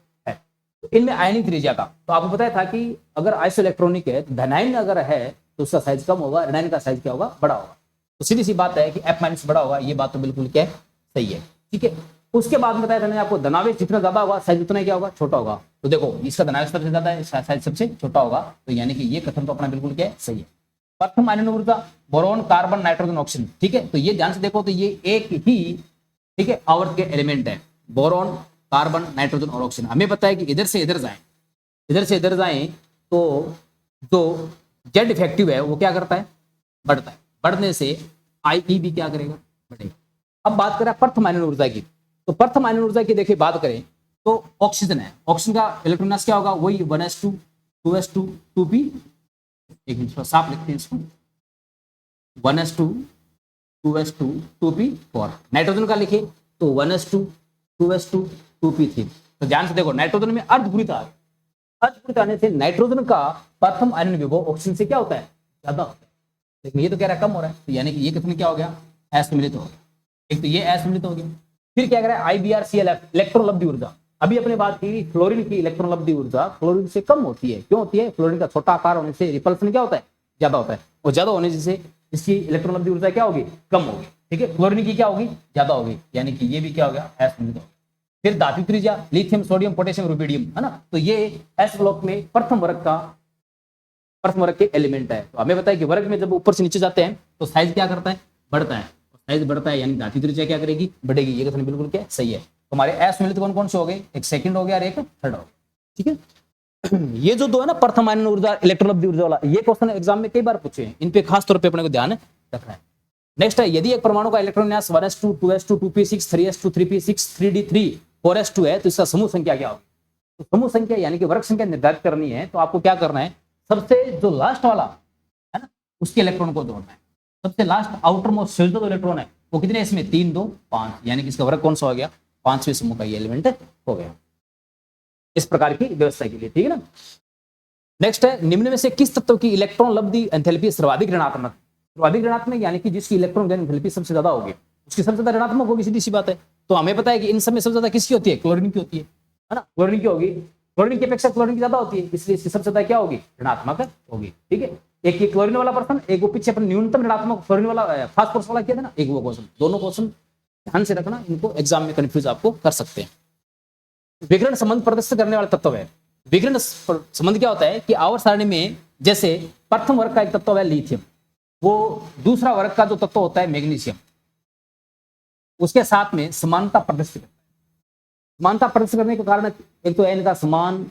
S2: तो इनमें आयनिक त्रिज्या का, तो आपको पता था कि अगर आइसो इलेक्ट्रॉनिक है तो धनायन अगर है तो उसका साइज कम होगा, ऋणायन का साइज क्या होगा, बड़ा होगा। तो सीधी सी बात है कि F- बड़ा होगा, ये बात तो बिल्कुल क्या सही है। ठीक है, उसके बाद में बताया था मैंने आपको, धनावेश जितना ज्यादा होगा साइज उतना क्या होगा, छोटा होगा। तो देखो इसका धनावेश सबसे ज्यादा है, साइज सबसे छोटा होगा, तो यानी कि ये कथन तो अपना बिल्कुल क्या सही है। प्रथम आयनन ऊर्जा बोरॉन, कार्बन, नाइट्रोजन, ऑक्सीजन। ठीक है, तो ये ध्यान से देखो तो ये एक ही, ठीक है, आवर्त के एलिमेंट है, बोरॉन, कार्बन, नाइट्रोजन और ऑक्सीजन। हमें पता है कि इधर से इधर जाएं, इधर से इधर जाएं तो जो जेड इफेक्टिव है वो क्या करता है, बढ़ता है, बढ़ने से आई भी क्या करेगा, बढ़ेगा। अब बात करें प्रथम आयनन ऊर्जा की, तो प्रथम आयनन ऊर्जा की देखिए बात करें तो ऑक्सीजन है, ऑक्सीजन का इलेक्ट्रॉन विन्यास क्या होगा, वही 1s2 2s2 2p, एक मिनट थोड़ा साफ लिखते हैं इसको, 1s2 2s2 2p4। नाइट्रोजन का लिखे तो 1s2 2s2 2p3। तो ध्यान से देखो नाइट्रोजन में अर्धपूरित आ गया, अर्धपूरित आने से नाइट्रोजन का प्रथम आयनन विभव ऑक्सीजन से क्या होता है, ज्यादा होता है, लेकिन ये तो कह रहा है कम हो रहा है, तो यानी कि ये कितने क्या हो गया, असम्मिलित हो गया। एक तो ये असम्मिलित हो गया, फिर क्या कह रहा है IBr-Cl इलेक्ट्रॉनलब्धि ऊर्जा। अभी अपने बात की फ्लोरीन की इलेक्ट्रॉनलब्धि ऊर्जा फ्लोरीन से कम होती है, क्यों होती है, फ्लोरीन का छोटा आकार होने से रिपल्सन क्या होता है, ज्यादा होता है, और ज्यादा होने से इसकी इलेक्ट्रॉनलब्धि ऊर्जा क्या होगी, कम होगी। ठीक है, फ्लोरीन की क्या होगी, ज्यादा होगी, यानी कि ये भी क्या हो गया, असम्मिलित हो गया। फिर धातु त्रिज्या लिथियम, सोडियम, पोटेशियम, रुबिडियम है ना, तो ये एस ब्लॉक में प्रथम वर्ग के एलिमेंट है। तो हमें पता है कि वर्ग में जब ऊपर से नीचे जाते हैं तो साइज क्या करता है, बढ़ता है, साइज बढ़ता है, यानी धातु त्रिज्या क्या करेगी, बढ़ेगी। ये कथन बिल्कुल क्या सही है। तो हमारे असम्मिलित कौन कौन से हो गए, एक सेकंड हो गया और एक थर्ड हो गया। ठीक है, ये जो दो है ना प्रथम आयनन ऊर्जा, इलेक्ट्रॉनलब्धि ऊर्जा वाला, ये क्वेश्चन एग्जाम में कई बार पूछे हैं, इन पे खास तौर पे अपने को ध्यान रखना है। नेक्स्ट है, यदि एक परमाणु का इलेक्ट्रॉन विन्यास 1s2 2s2 2p6 3s2 3p6 3d3 4s2 है, तो इसका समूह संख्या क्या होगी। तो समूह संख्या यानी कि वर्ग संख्या निर्धारित करनी है, तो आपको क्या करना है, सबसे जो लास्ट वाला है ना उसके इलेक्ट्रॉन को जोड़ना है। सबसे लास्ट आउटर मोस्ट शेष जो इलेक्ट्रॉन है वो कितने, इसमें 3 2 5, यानी कि इसका वर्ग कौन सा हो गया, 5वें समूह का ये एलिमेंट हो गया। इस प्रकार की व्यवस्था के लिए, ठीक है ना। नेक्स्ट है, निम्न में से किस तत्व की इलेक्ट्रॉन लब्धि एंथैल्पी सर्वाधिक ऋणात्मक, सर्वाधिक ऋणात्मक यानी कि जिसकी इलेक्ट्रॉन गैन एंथैल्पी सबसे ज्यादा होगी उसकी सबसे ज्यादा ऋणात्मक होगी, सीधी सी बात है। तो हमें पता है कि इन सब में सबसे ज्यादा किसकी होती है, क्लोरीन की होती है ना, क्लोरीन की होगी, क्लोरीन की अपेक्षा क्लोरीन की ज्यादा होती है, इसलिए इसकी सबसे ज्यादा क्या होगी, ऋणात्मक होगी। ठीक है, एक ये क्लोरीन वाला प्रश्न, एक वो पीछे अपन न्यूनतम ऋणात्मक फ्लोरीन वाला फास्फोरस वाला किया था ना, एक वो क्वेश्चन। दोनों क्वेश्चन ध्यान से रखना, इनको एग्जाम में कंफ्यूज आपको कर सकते हैं। विकिरण संबंध प्रदर्शित करने वाला तत्व है। विकिरण संबंध क्या होता है कि आवर्त सारणी में जैसे प्रथम वर्ग का एक तत्व है लिथियम, वो दूसरा वर्ग का जो तत्व होता है मैग्नीशियम, उसके साथ में समानता प्रदर्शित करता है। समानता प्रदर्शित करने के कारण एक तो है इनका समान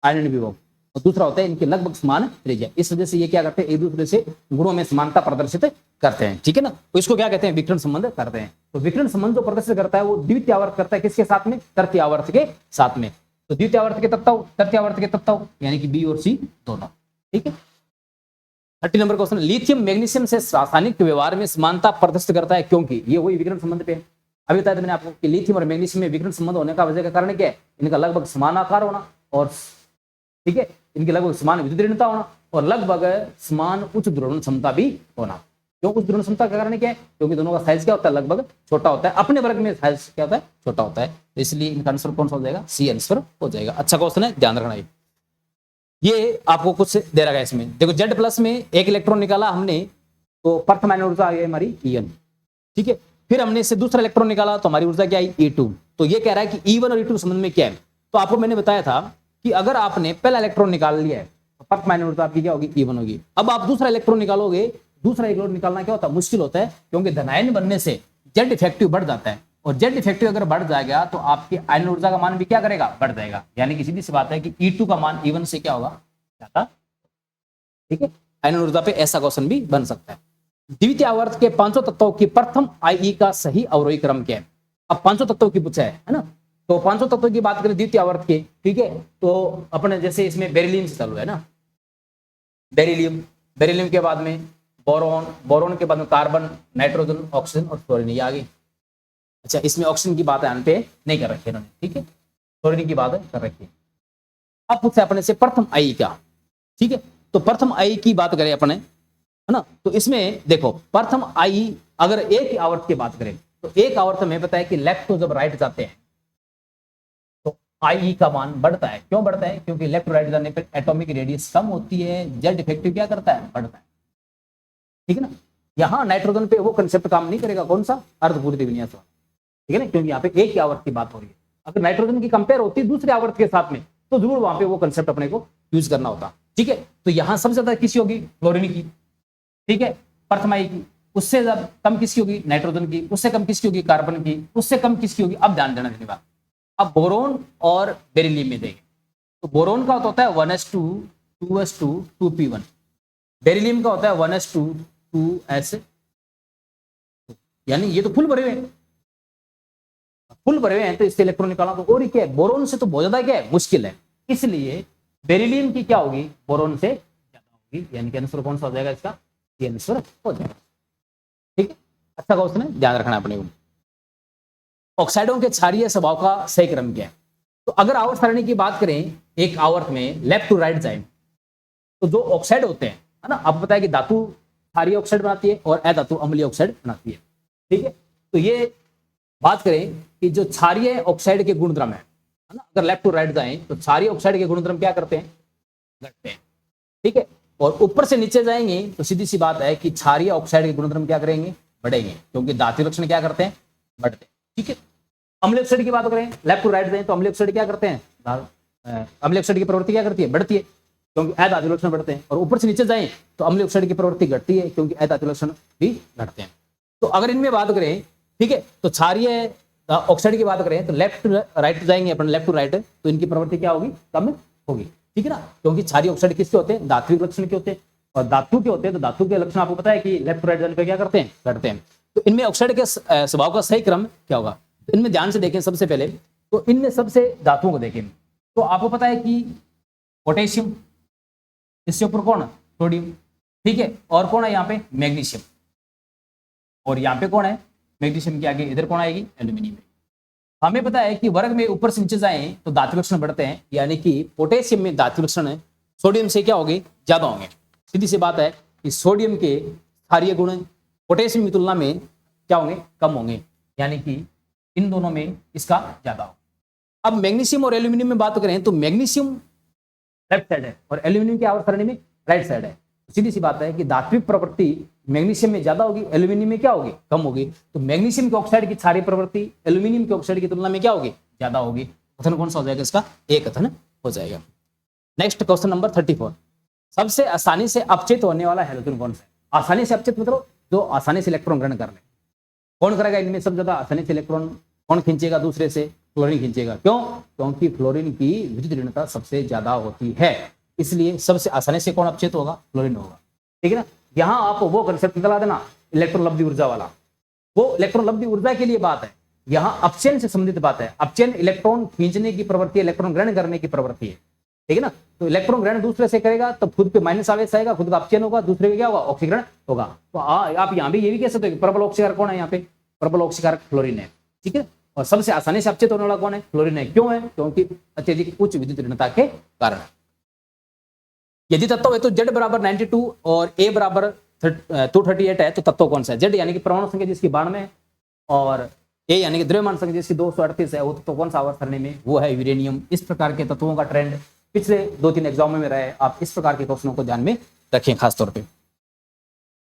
S2: आयनन विभव और दूसरा होता है इनके लगभग समान त्रिज्या। इस वजह से ये क्या करते हैं, एक दूसरे से गुणों में समानता प्रदर्शित करते हैं, ठीक है ना। तो इसको क्या कहते हैं, विकिरण संबंध करते हैं। तो विकिरण संबंध जो प्रदर्शित करता है वो द्वितीय आवर्त करता है, किसके साथ में, तृतीय आवर्त के साथ में। तो द्वितीय आवर्त के तत्व, तृतीय आवर्त के तत्व यानी कि बी और सी दोनों, ठीक है। 30 नंबर क्वेश्चन, लिथियम मैग्नीशियम से रासायनिक व्यवहार में समानता प्रदर्शित करता है क्योंकि, ये वही विकिरण संबंध पे है। अभी बताया था मैंने आपको कि लिथियम और मैग्नीशियम में विकिरण संबंध होने का वजह का कारण क्या है, इनका लगभग समान आकार होना और ठीक है, इनकी लगभग समान विद्युत ऋणता होना और लगभग समान उच्च ध्रुवण क्षमता भी होना। क्यों उच्च ध्रुवण क्षमता का कारण क्या है, क्योंकि दोनों का साइज क्या होता है, लगभग छोटा होता है। अपने वर्ग में साइज क्या होता है, छोटा होता है। तो इसलिए इनका आंसर कौन सा हो जाएगा, सी आंसर हो जाएगा। अच्छा क्वेश्चन है, ध्यान रखना। ये आपको कुछ दे रखा है इसमें, देखो जेड प्लस में एक इलेक्ट्रॉन निकाला हमने, तो प्रथम आयन ऊर्जा आ गई हमारी E1, ठीक है। फिर हमने इससे दूसरा इलेक्ट्रॉन निकाला तो हमारी ऊर्जा क्या आई, E2। तो ये कह रहा है कि E1 और E2 संबंध में क्या है। तो आपको मैंने बताया था कि अगर आपने पहला इलेक्ट्रॉन निकाल लिया है तो प्रथम आयन ऊर्जा आपकी क्या होगी, E1 होगी। अब आप दूसरा इलेक्ट्रॉन निकालोगे, दूसरा इलेक्ट्रॉन निकालना क्या होता है, मुश्किल होता है, क्योंकि धनायन बनने से जेड इफेक्टिव बढ़ जाता है और जेड इफेक्टिव अगर बढ़ जाएगा तो आपकी आयन ऊर्जा का मान भी क्या करेगा, बढ़ जाएगा। यानी कि सीधी सी बात है कि E2 का मान E1 से क्या होगा, ज्यादा, ठीक है। आयन ऊर्जा पे ऐसा क्वेश्चन भी बन सकता है। द्वितीय आवर्त के पांचों तत्वों की प्रथम IE का सही अवरोही क्रम क्या है। अब पांचों तत्वों की पूछा है ना, तो पांचों तत्वों की बात करें द्वितीय आवर्त के, ठीक है। तो अपने जैसे इसमें बेरिलियम से चालू है ना, बेरिलियम, बेरिलियम के बाद में बोरॉन, बोरॉन के बाद में कार्बन, नाइट्रोजन, ऑक्सीजन और फ्लोरीन, ये आ गई। अच्छा, इसमें ऑक्सीजन की बात यहाँ पे नहीं कर रखी इन्होंने, ठीक है, फ्लोरीन की बात कर रखी है। अब पूछा अपने से प्रथम IE क्या, ठीक है। तो प्रथम IE की बात करें अपने, है ना, तो इसमें देखो प्रथम IE अगर एक आवर्त की बात करें तो एक आवर्त में पता है कि लेफ्ट टू जब राइट जाते हैं तो IE का मान बढ़ता है। क्यों बढ़ता है, क्योंकि लेफ्ट टू राइट जाने पर एटॉमिक रेडियस कम होती है, जेड इफेक्टिव क्या करता है, बढ़ता है, ठीक है ना। यहाँ नाइट्रोजन पे वो कंसेप्ट काम नहीं करेगा, कौन सा, अर्धपूरित विन्यास वाला, ठीक है ना, क्योंकि यहाँ पे एक ही आवर्त की बात हो रही है। अगर नाइट्रोजन की कंपेयर होती है दूसरे आवर्त के साथ में तो जरूर वहां पे वो कंसेप्ट अपने को यूज करना होता, ठीक है। तो यहाँ सबसे ज्यादा किसी होगी, फ्लोरीन की, ठीक है, प्रथम IE की। उससे कम किसकी होगी, नाइट्रोजन की। उससे कम किसकी होगी, कार्बन की। उससे कम किसकी होगी, अब ध्यान देना धन्यवाद। अब बोरोन और बेरिलियम में देंगे तो बोरोन का होता है 1s2 2s2 2p1, बेरिलियम का होता है 1s2 2s, यानी ये तो फुल भरे हुए हैं, फुल भरे हुए हैं, तो इससे इलेक्ट्रॉन निकालना तो और ही क्या है, बोरोन से तो बहुत ज्यादा क्या है, मुश्किल है। इसलिए बेरिलियम की क्या होगी, बोरोन से ज्यादा होगी, यानी कि आंसर कौन सा हो जाएगा इसका, ये आंसर हो जाएगा, ठीक है। अच्छा क्वेश्चन है, ध्यान रखना अपने को। ऑक्साइडों के क्षारीय स्वभाव का सही क्रम क्या है। तो अगर आवर्त सारणी की बात करें, एक आवर्त में लेफ्ट टू राइट जाए तो जो ऑक्साइड होते हैं, है ना, आपको पता है कि धातु क्षारीय ऑक्साइड बनाती है और अधातु अम्लीय ऑक्साइड बनाती है, ठीक है। तो ये बात करें कि जो क्षारीय ऑक्साइड के गुणधर्म है ना, अगर लेफ्ट टू राइट जाए तो क्षारीय ऑक्साइड के गुणधर्म क्या करते हैं, घटते हैं, ठीक है। और ऊपर से नीचे जाएंगे तो सीधी सी बात है कि क्षारीय ऑक्साइड के गुणधर्म क्या करेंगे, बढ़ेंगे, क्योंकि धातु लक्षण क्या करते हैं, बढ़ते हैं, ठीक है। अम्लीय ऑक्साइड की बात करें, लेफ्ट टू राइट जाए तो अम्लीय ऑक्साइड क्या करते हैं, अम्लीय ऑक्साइड की प्रवृत्ति क्या करती है, बढ़ती है, क्योंकि अधातु लक्षण बढ़ते हैं। और ऊपर से नीचे जाए तो अम्लीय ऑक्साइड की प्रवृत्ति घटती है, क्योंकि अधातु लक्षण भी घटते हैं। तो अगर इनमें बात करें, ठीक है, तो क्षारीय ऑक्साइड की बात करें तो लेफ्ट टू राइट जाएंगे अपन, लेफ्ट टू राइट, तो इनकी प्रवृत्ति क्या होगी, कम होगी, ठीक है ना, क्योंकि क्षारीय ऑक्साइड किसके होते हैं, धात्विक लक्षण के होते हैं, और धातु के होते हैं, तो धातु के लक्षण आपको पता है कि लेफ्ट टू राइट जाने पे क्या करते हैं, घटते हैं। तो इनमें ऑक्साइड के स्वभाव का सही क्रम क्या होगा, तो इनमें ध्यान से देखें। सबसे पहले तो इनमें सबसे धातुओं को देखें तो आपको पता है कि पोटेशियम, इसके ऊपर कौन, सोडियम, ठीक है, और कौन है यहाँ पे, मैग्नीशियम, और यहाँ पे कौन है, मैग्नीशियम के आगे इधर कौन आएगी, एल्यूमिनियम। हमें पता है कि वर्ग में ऊपर से नीचे जाएं तो धातु लक्षण बढ़ते हैं, यानी कि पोटेशियम में धातु लक्षण सोडियम से क्या होंगे, ज्यादा होंगे। सीधी सी बात है कि सोडियम के क्षारीय गुण पोटेशियम की तुलना में क्या होंगे, कम होंगे, यानी कि इन दोनों में इसका ज्यादा होगा। अब मैग्नीशियम और एल्यूमिनियम में बात करें तो मैग्नीशियम लेफ्ट साइड है और एल्यूमिनियम की आवर्त सारणी में राइट साइड है। सीधी सी बात है कि धात्विक प्रवृत्ति मैग्नीशियम में ज्यादा होगी, एल्यूमिनियम में क्या होगी, कम होगी। तो मैग्नीशियम के ऑक्साइड की क्षारीय प्रवृत्ति एल्यूमिनियम के ऑक्साइड की तुलना में क्या होगी, ज्यादा होगी। कथन कौन सा हो जाएगा इसका, ए कथन हो जाएगा। नेक्स्ट क्वेश्चन नंबर 34, सबसे आसानी से अपचेत होने वाला हैलोजन कौन सा है। आसानी से अपचेत मतलब जो आसानी से इलेक्ट्रॉन ग्रहण कर ले। कौन करेगा इनमें सबसे ज्यादा आसानी से इलेक्ट्रॉन, कौन खींचेगा दूसरे से, फ्लोरीन खींचेगा। क्यों, क्योंकि फ्लोरीन की विद्युत ऋणता सबसे ज्यादा होती है, इसलिए सबसे आसानी से कौन अपचेत होगा, फ्लोरीन होगा। ठीक है ना। यहाँ आप वो कंसेप्ट निकला देना इलेक्ट्रॉन लब्धि ऊर्जा वाला, वो इलेक्ट्रॉन लब्धि ऊर्जा के लिए बात है, यहाँ अपचयन से संबंधित बात है। अपचयन इलेक्ट्रॉन खींचने की प्रवृत्ति, इलेक्ट्रॉन ग्रहण करने की प्रवृत्ति है। ठीक है ना। तो इलेक्ट्रॉन ग्रहण दूसरे से करेगा तो खुद पे माइनस आवेश आएगा, खुद का अपचयन होगा, दूसरे पे क्या होगा, ऑक्सीकरण होगा। तो आप यहाँ भी ये भी कह सकते हो कि प्रबल ऑक्सीकारक कौन है, यहाँ पे प्रबल ऑक्सीकारक फ्लोरीन है। ठीक है। और सबसे आसानी से अपचेत होने वाला कौन है, फ्लोरीन है। क्यों है, क्योंकि अत्यधिक उच्च विद्युत ऋणता के कारण। यदि तत्व है तो Z बराबर 92 और A बराबर 238 है, तो तत्व कौन सा है। Z यानी कि परमाणु संख्या जिसकी 92 है और A यानी कि द्रव्यमान संख्या जिसकी 238 है, वो तत्व कौन सा आवर्त सारणी में, वो है यूरेनियम। इस प्रकार के तत्वों का ट्रेंड पिछले 2-3 एग्जाम में रहे, आप इस प्रकार के क्वेश्चनों को ध्यान में रखें खास तौर पे।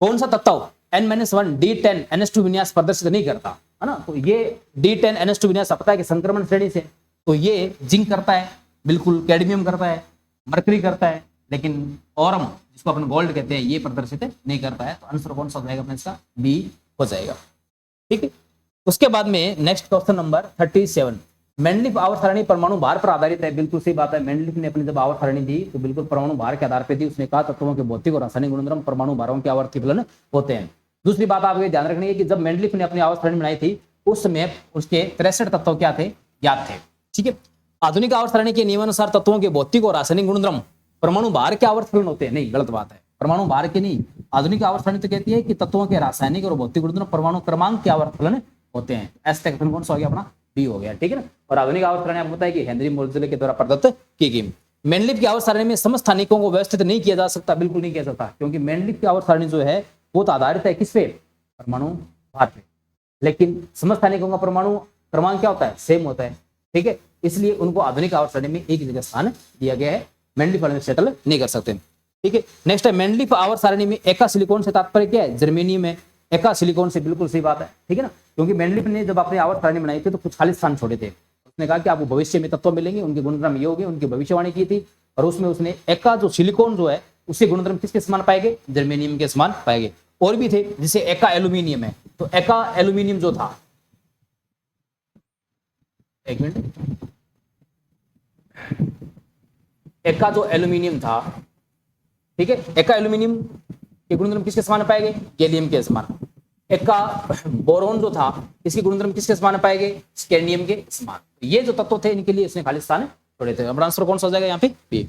S2: कौन सा तत्व N-1 D10 NH2 विन्यास प्रदर्शित नहीं करता, है ना। तो ये D10 NH2 विन्यास पता है कि संक्रमण श्रेणी से, तो ये जिंक करता है, बिल्कुल कैडमियम करता है, मरकरी करता है, लेकिन ओरम जिसको अपन गोल्ड कहते हैं ये प्रदर्शित नहीं करता है। तो आंसर कौन सा हो जाएगा अपने इसका, बी हो जाएगा। ठीक है। उसके बाद में नेक्स्ट क्वेश्चन नंबर 37, मेंडलीफ आवर्त सारणी परमाणु भार पर आधारित है। बिल्कुल सही बात है। मेंडलीफ ने अपनी जब आवर्त सारणी दी तो बिल्कुल परमाणु भार के आधार पर दी। उसने कहा तत्वों के भौतिक और रासायनिक गुणधर्म परमाणु भारों के आवर्त फलन होते हैं। दूसरी बात आपको ध्यान रखनी है कि जब मेंडलीफ ने अपनी आवर्त सारणी बनाई थी उस समय उसके 63 तत्व क्या थे, ज्ञात थे। ठीक है। आधुनिक आवर्त सारणी के नियमानुसार तत्वों के भौतिक और रासायनिक गुणधर्म परमाणु भार के आवर्त फलन होते हैं। नहीं, गलत बात है, परमाणु भार के नहीं। आधुनिक आवर्त सारणी तो कहती है कि तत्वों के रासायनिक और भौतिक गुणधर्म परमाणु क्रमांक के आवर्त फलन होते हैं। ऐसे कथन कौन सा हो गया अपना, बी हो गया। ठीक है ना। और आधुनिक आवर्त सारणी आपको पता है कि हेनरी मोल्टजले के द्वारा प्रदत्त की गई। मेंडलीफ की आवर्त सारणी में समस्थानिकों को व्यवस्थित नहीं किया जा सकता, बिल्कुल नहीं किया सकता, क्योंकि मेंडलीफ की आवर्त सारणी जो है वो तो आधारित है किस पे, परमाणु भार पे। लेकिन समस्थानिकों का परमाणु क्रमांक क्या होता है, सेम होता है। ठीक है। इसलिए उनको आधुनिक आवर्त सारणी में एक जगह स्थान दिया गया है, मेंडलीफ वाले सेटल नहीं कर सकते। ठीक है। नेक्स्ट है मेंडलीफ आवर्त सारणी में एका सिलिकॉन से तात्पर्य क्या है, जर्मेनियम है। एका सिलिकॉन से बिल्कुल सही बात है। ठीक है ना। क्योंकि मेंडलीफ ने जब अपनी आवर्त सारणी बनाई थी तो कुछ खाली स्थान छोड़े थे। उसने कहा कि आपको भविष्य में तत्व मिलेंगे, उनके गुणधर्म ये होंगे, उनकी भविष्यवाणी की थी। और उसमें उसने एका जो सिलिकॉन जो है उसके गुणधर्म किसके समान पाएंगे, जर्मेनियम के समान पाएंगे। और भी थे जिसे एका एल्यूमिनियम है, तो एका एल्यूमिनियम जो था, एक मिनट, एका जो एल्यूमिनियम था, ठीक है, एका एल्यूमिनियम के गुणधर्म किसके समान पाएंगे, गैलियम के समान। एका बोरोन जो था इसके गुणधर्म किसके समान पाएंगे, स्कैंडियम के समान। ये जो तत्व थे इनके लिए इसने खाली स्थान छोड़े थे। अब आंसर कौन सा हो जाएगा यहाँ पे, बी।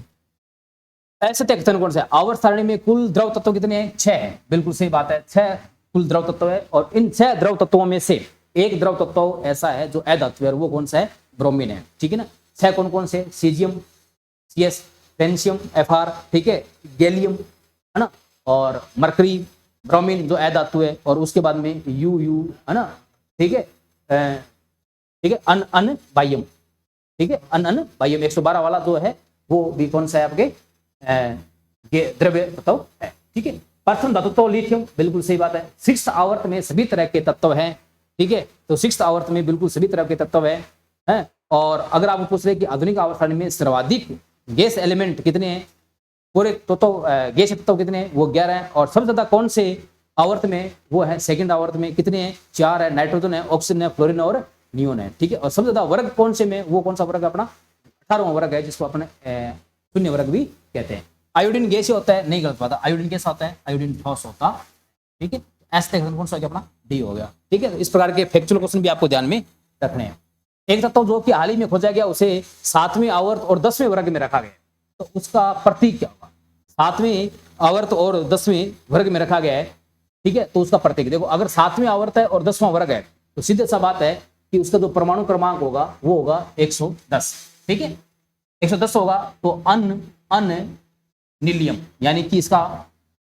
S2: ऐसे कथन कौन सा है, आवर्त सारणी में कुल द्रव तत्व कितने हैं, 6 है। बिल्कुल सही बात है, 6 कुल द्रव तत्व है। और इन 6 द्रव तत्वों में से एक द्रव तत्व ऐसा है जो अधातु है, वो कौन सा है, ब्रोमीन है। ठीक है ना। 6 कौन कौन से, सीजियम, CS, फ्रेंशियम, FR, ठीक है, गैलियम, है ना, और मरकरी, ब्रोमीन जो अधातु है, और उसके बाद में UU, है ना, ठीक है, ठीक है, अन बाह्यम, ठीक है, अन बाह्यम 112 वाला जो है वो भी कौन सा है आपके द्रव्य तत्व है। ठीक है। प्रथम धातु तो लिथियम, बिल्कुल सही बात है। 6th आवर्त में सभी तरह के तत्व हैं। ठीक है। तो 6th आवर्त में बिल्कुल सभी तरह के तत्व हैं। और अगर आप पूछ रहे कि आधुनिक आवर्त सारणी में सर्वाधिक गैस एलिमेंट कितने हैं, पूरे गैस तत्व कितने हैं, वो 11 हैं। और सबसे ज्यादा कौन से आवर्त में, वो है 2nd आवर्त में, कितने हैं, 4 है। नाइट्रोजन है, ऑक्सीजन है, फ्लोरीन और नियोन है। ठीक है। और सबसे ज्यादा वर्ग कौन से में, वो कौन सा वर्ग है अपना, 18वां वर्ग है, जिसको अपने शून्य वर्ग भी कहते हैं। आयोडीन गैसीय होता है, नहीं, गलत बात है। आयोडीन कैसा होता है, आयोडीन ठोस होता है। ठीक है। ऐसे कौन सा अपना, डी हो गया। ठीक है। इस प्रकार के फैक्चुअल क्वेश्चन भी आपको ध्यान में रखने हैं। एक तत्व जो कि हाल ही में खोजा गया उसे 7वें आवर्त और 10वें वर्ग में रखा गया, तो उसका प्रतीक क्या होगा। 7वें आवर्त और 10वें वर्ग में रखा गया है, ठीक है, तो उसका प्रतीक देखो, अगर 7वें आवर्त है और 10वां वर्ग है तो सीधे सा बात है कि उसका जो परमाणु क्रमांक होगा वो होगा 110। ठीक है। 110 होगा तो अन नीलियम, यानी कि इसका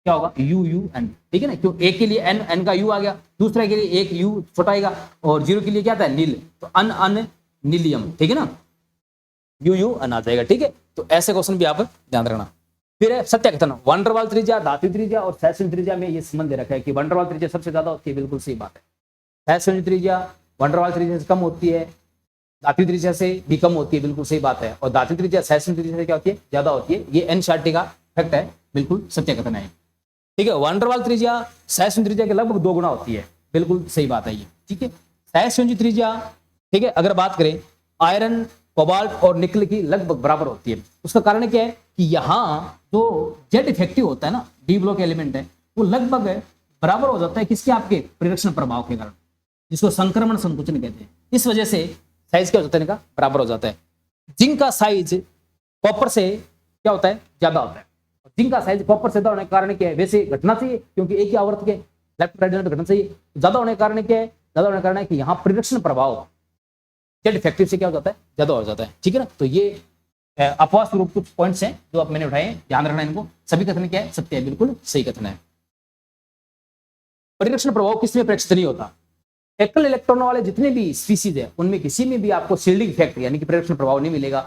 S2: क्या होगा, UUN। ठीक है ना, क्यों, एक के लिए N का U आ गया, दूसरे के लिए एक U छोटा आएगा, और 0 के लिए क्या था, नील, तो अन नीलियम। ठीक है ना, UUN आ जाएगा। ठीक है। तो ऐसे क्वेश्चन भी आप ध्यान रखना। फिर है सत्य कथन, वनडरवाल त्रिज्या, धातु त्रिज्या और सहस्त्र त्रिज्या में ये संबंध दे रखा है कि वनडरवाल त्रिज्या सबसे ज्यादा होती है, बिल्कुल सही बात है। सहस्त्र त्रिज्या वनडरवाल त्रिज्या से कम होती है, धातु त्रिज्या से भी कम होती है, बिल्कुल सही बात है। और धातु त्रिज्या सहस्त्र त्रिज्या से क्या होती है, ज्यादा होती है। ये एनसीईआरटी का फैक्ट है, बिल्कुल सत्य कथन है। ठीक है, वनडरवाल त्रिज्या सहस्त्र त्रिज्या के लगभग 2 गुना होती है, बिल्कुल सही बात है ये। ठीक है, सहस्त्र त्रिज्या, ठीक है, अगर बात करें आयरन, कोबाल्ट और निकल की लगभग बराबर होती है। उसका कारण क्या है कि यहाँ जो जेड इफेक्टिव होता है ना, डी ब्लॉक एलिमेंट है, वो लगभग बराबर हो जाता है किसके, आपके परिरक्षण प्रभाव के कारण, जिसको संक्रमण संकुचन कहते हैं। इस वजह से साइज क्या हो जाता है इनका, बराबर हो जाता है। जिंक का साइज कॉपर से क्या होता है, ज्यादा होता है। जिंक का साइज कॉपर से ज्यादा होने के कारण क्या है, वैसे घटना चाहिए क्योंकि एक ही आवर्त के लेफ्ट राइट घटना चाहिए, ज्यादा होने के कारण क्या है, ज्यादा होने के कारण है कि यहाँ परिरक्षण प्रभाव जेड इफेक्टिव से क्या हो जाता है, ज्यादा हो जाता है। ठीक है ना, तो ये अपवाद स्वरूप कुछ पॉइंट्स हैं जो आप मैंने उठाए, ध्यान रखना इनको। सभी कथन क्या है, सत्य है, बिल्कुल सही कथन है। परिरक्षण प्रभाव किसमें प्रेक्षित नहीं होता, एकल इलेक्ट्रॉनों वाले जितने भी स्पीसीज है उनमें किसी में भी आपको शील्डिंग इफेक्ट यानी कि परिरक्षण प्रभाव नहीं मिलेगा।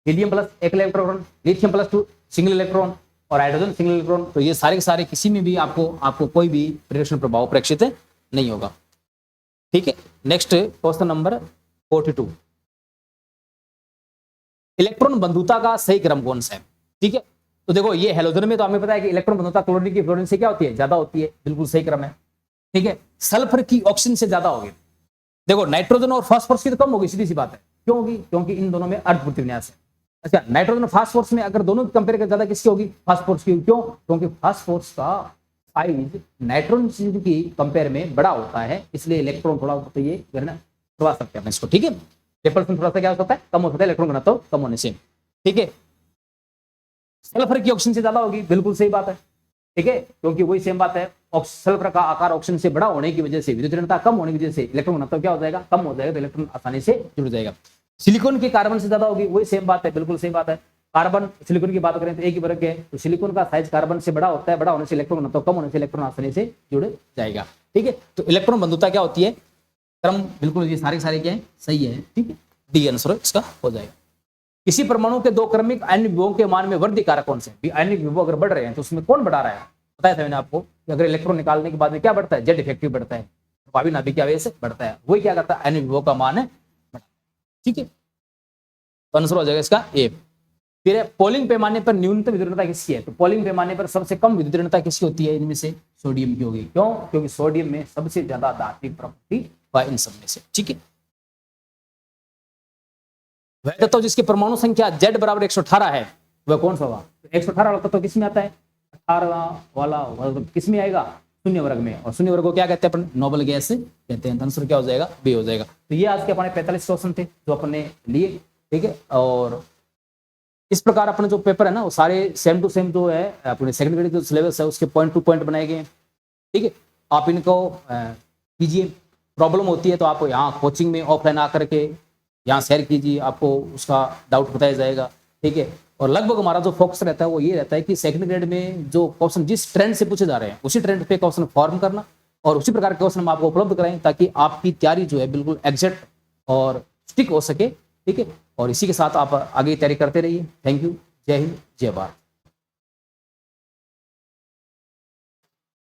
S2: हीलियम प्लस एकल electron, lithium plus 2 single electron और हाइड्रोजन सिंगल इलेक्ट्रॉन, तो ये सारे के सारे किसी में भी आपको कोई भी परिरक्षण प्रभाव प्रेक्षित नहीं होगा। ठीक है, नेक्स्ट क्वेश्चन नंबर 42, इलेक्ट्रॉन बंधुता का सही क्रम कौन सा है। ठीक है, तो देखो ये हेलोजन में तो हमें पता है कि इलेक्ट्रॉन बंधुता क्लोरीन की फ्लोरीन से क्या होती है, ज्यादा होती है, बिल्कुल सही क्रम है। ठीक है, सल्फर की ऑक्सीजन से ज्यादा होगी। देखो नाइट्रोजन और फास्फोरस की तो कम होगी, सीधी सी बात है। क्यों होगी, क्योंकि इन दोनों में अर्धपूर्ति विन्यास है। अच्छा, नाइट्रोजन और फास्फोरस में अगर दोनों कंपेयर कर ज्यादा किसकी होगी, फास्फोरस की। क्यों, क्योंकि फास्फोरस का साइज नाइट्रोजन की कंपेयर में बड़ा होता है, इसलिए इलेक्ट्रॉन थोड़ा तो ये करवा सकते हैं इसको। ठीक है, रिपल्सन थोड़ा सा क्या हो सकता है, कम हो सकता है इलेक्ट्रॉन घनत्व कम होने से। ठीक है, सल्फर की ऑक्सीजन से ज्यादा होगी, बिल्कुल सही बात है। ठीक है, क्योंकि वही सेम बात है, सल्फर का आकार ऑक्सीजन से बड़ा होने की वजह से, विद्युत ऋणता कम होने की वजह से इलेक्ट्रॉन घनत्व क्या हो जाएगा, कम हो जाएगा, तो इलेक्ट्रॉन आसानी से जुड़ जाएगा। सिलिकॉन की कार्बन से ज्यादा होगी, वही सेम बात है, बिल्कुल सही बात है। कार्बन सिलिकॉन की बात करें तो एक ही वर्ग है, तो सिलिकॉन का साइज कार्बन से बड़ा होता है, बड़ा होने से इलेक्ट्रॉन घनत्व कम होने से इलेक्ट्रॉन आसानी से जुड़ जाएगा। ठीक है, तो इलेक्ट्रॉन बंधुता क्या होती है, क्रम बिल्कुल ये सारे क्या है, सही है। ठीक है, डी आंसर इसका हो जाएगा। किसी परमाणु के 2 क्रमिक आणविक विभवों के मान में वृद्धि कारक कौन से है। आणविक विभव अगर बढ़ रहे हैं तो उसमें कौन बढ़ा रहा है, बताया था मैंने आपको कि अगर इलेक्ट्रॉन निकालने के बाद में क्या बढ़ता है, जेड इफेक्टिव बढ़ता है, प्रभावी नाभिक आवेश से बढ़ता है, वही क्या करता है, आणविक विभव का मान है। ठीक है, तो आंसर हो जाएगा इसका ए। फिर पोलिंग पैमाने पर न्यूनतम विद्युत ऋणता किसकी है, तो पोलिंग पैमाने पर सबसे कम विद्युत ऋणता किसकी होती है, इनमें से सोडियम की होगी। क्यों, क्योंकि सोडियम में सबसे ज्यादा धात्विक प्रॉपर्टी है इन सब में से। ठीक है, वह तत्व जिसकी परमाणु संख्या Z बराबर 118 है वह कौन सा होगा, 118 वाला तत्व किसमें आता है, 18 वाला किसमें आएगा, शून्य वर्ग में। और शून्य वर्ग को क्या कहते हैं अपन, नोबल गैस कहते हैं। आंसर क्या हो जाएगा, बी हो जाएगा। तो ये आज के अपने 45 क्वेश्चन थे जो अपने लिए। ठीक है, और इस प्रकार अपने जो पेपर है ना वो सारे सेम टू सेम जो है अपने सेकंड ग्रेड जो सिलेबस है उसके पॉइंट टू पॉइंट बनाए गए हैं। ठीक है, आप इनको कीजिए, प्रॉब्लम होती है तो आप यहाँ कोचिंग में ऑफलाइन आकर के यहाँ शेयर कीजिए, आपको उसका डाउट बताया जाएगा। ठीक है, और लगभग हमारा जो फोकस रहता है वो ये रहता है कि सेकंड ग्रेड में जो क्वेश्चन जिस ट्रेंड से पूछे जा रहे हैं उसी ट्रेंड पे क्वेश्चन फॉर्म करना और उसी प्रकार के क्वेश्चन हम आपको उपलब्ध कराएं ताकि आपकी तैयारी जो है बिल्कुल एग्जैक्ट और स्टिक हो सके। ठीक है, और इसी के साथ आप आगे तैयारी करते रहिए। थैंक यू, जय हिंद, जय भारत।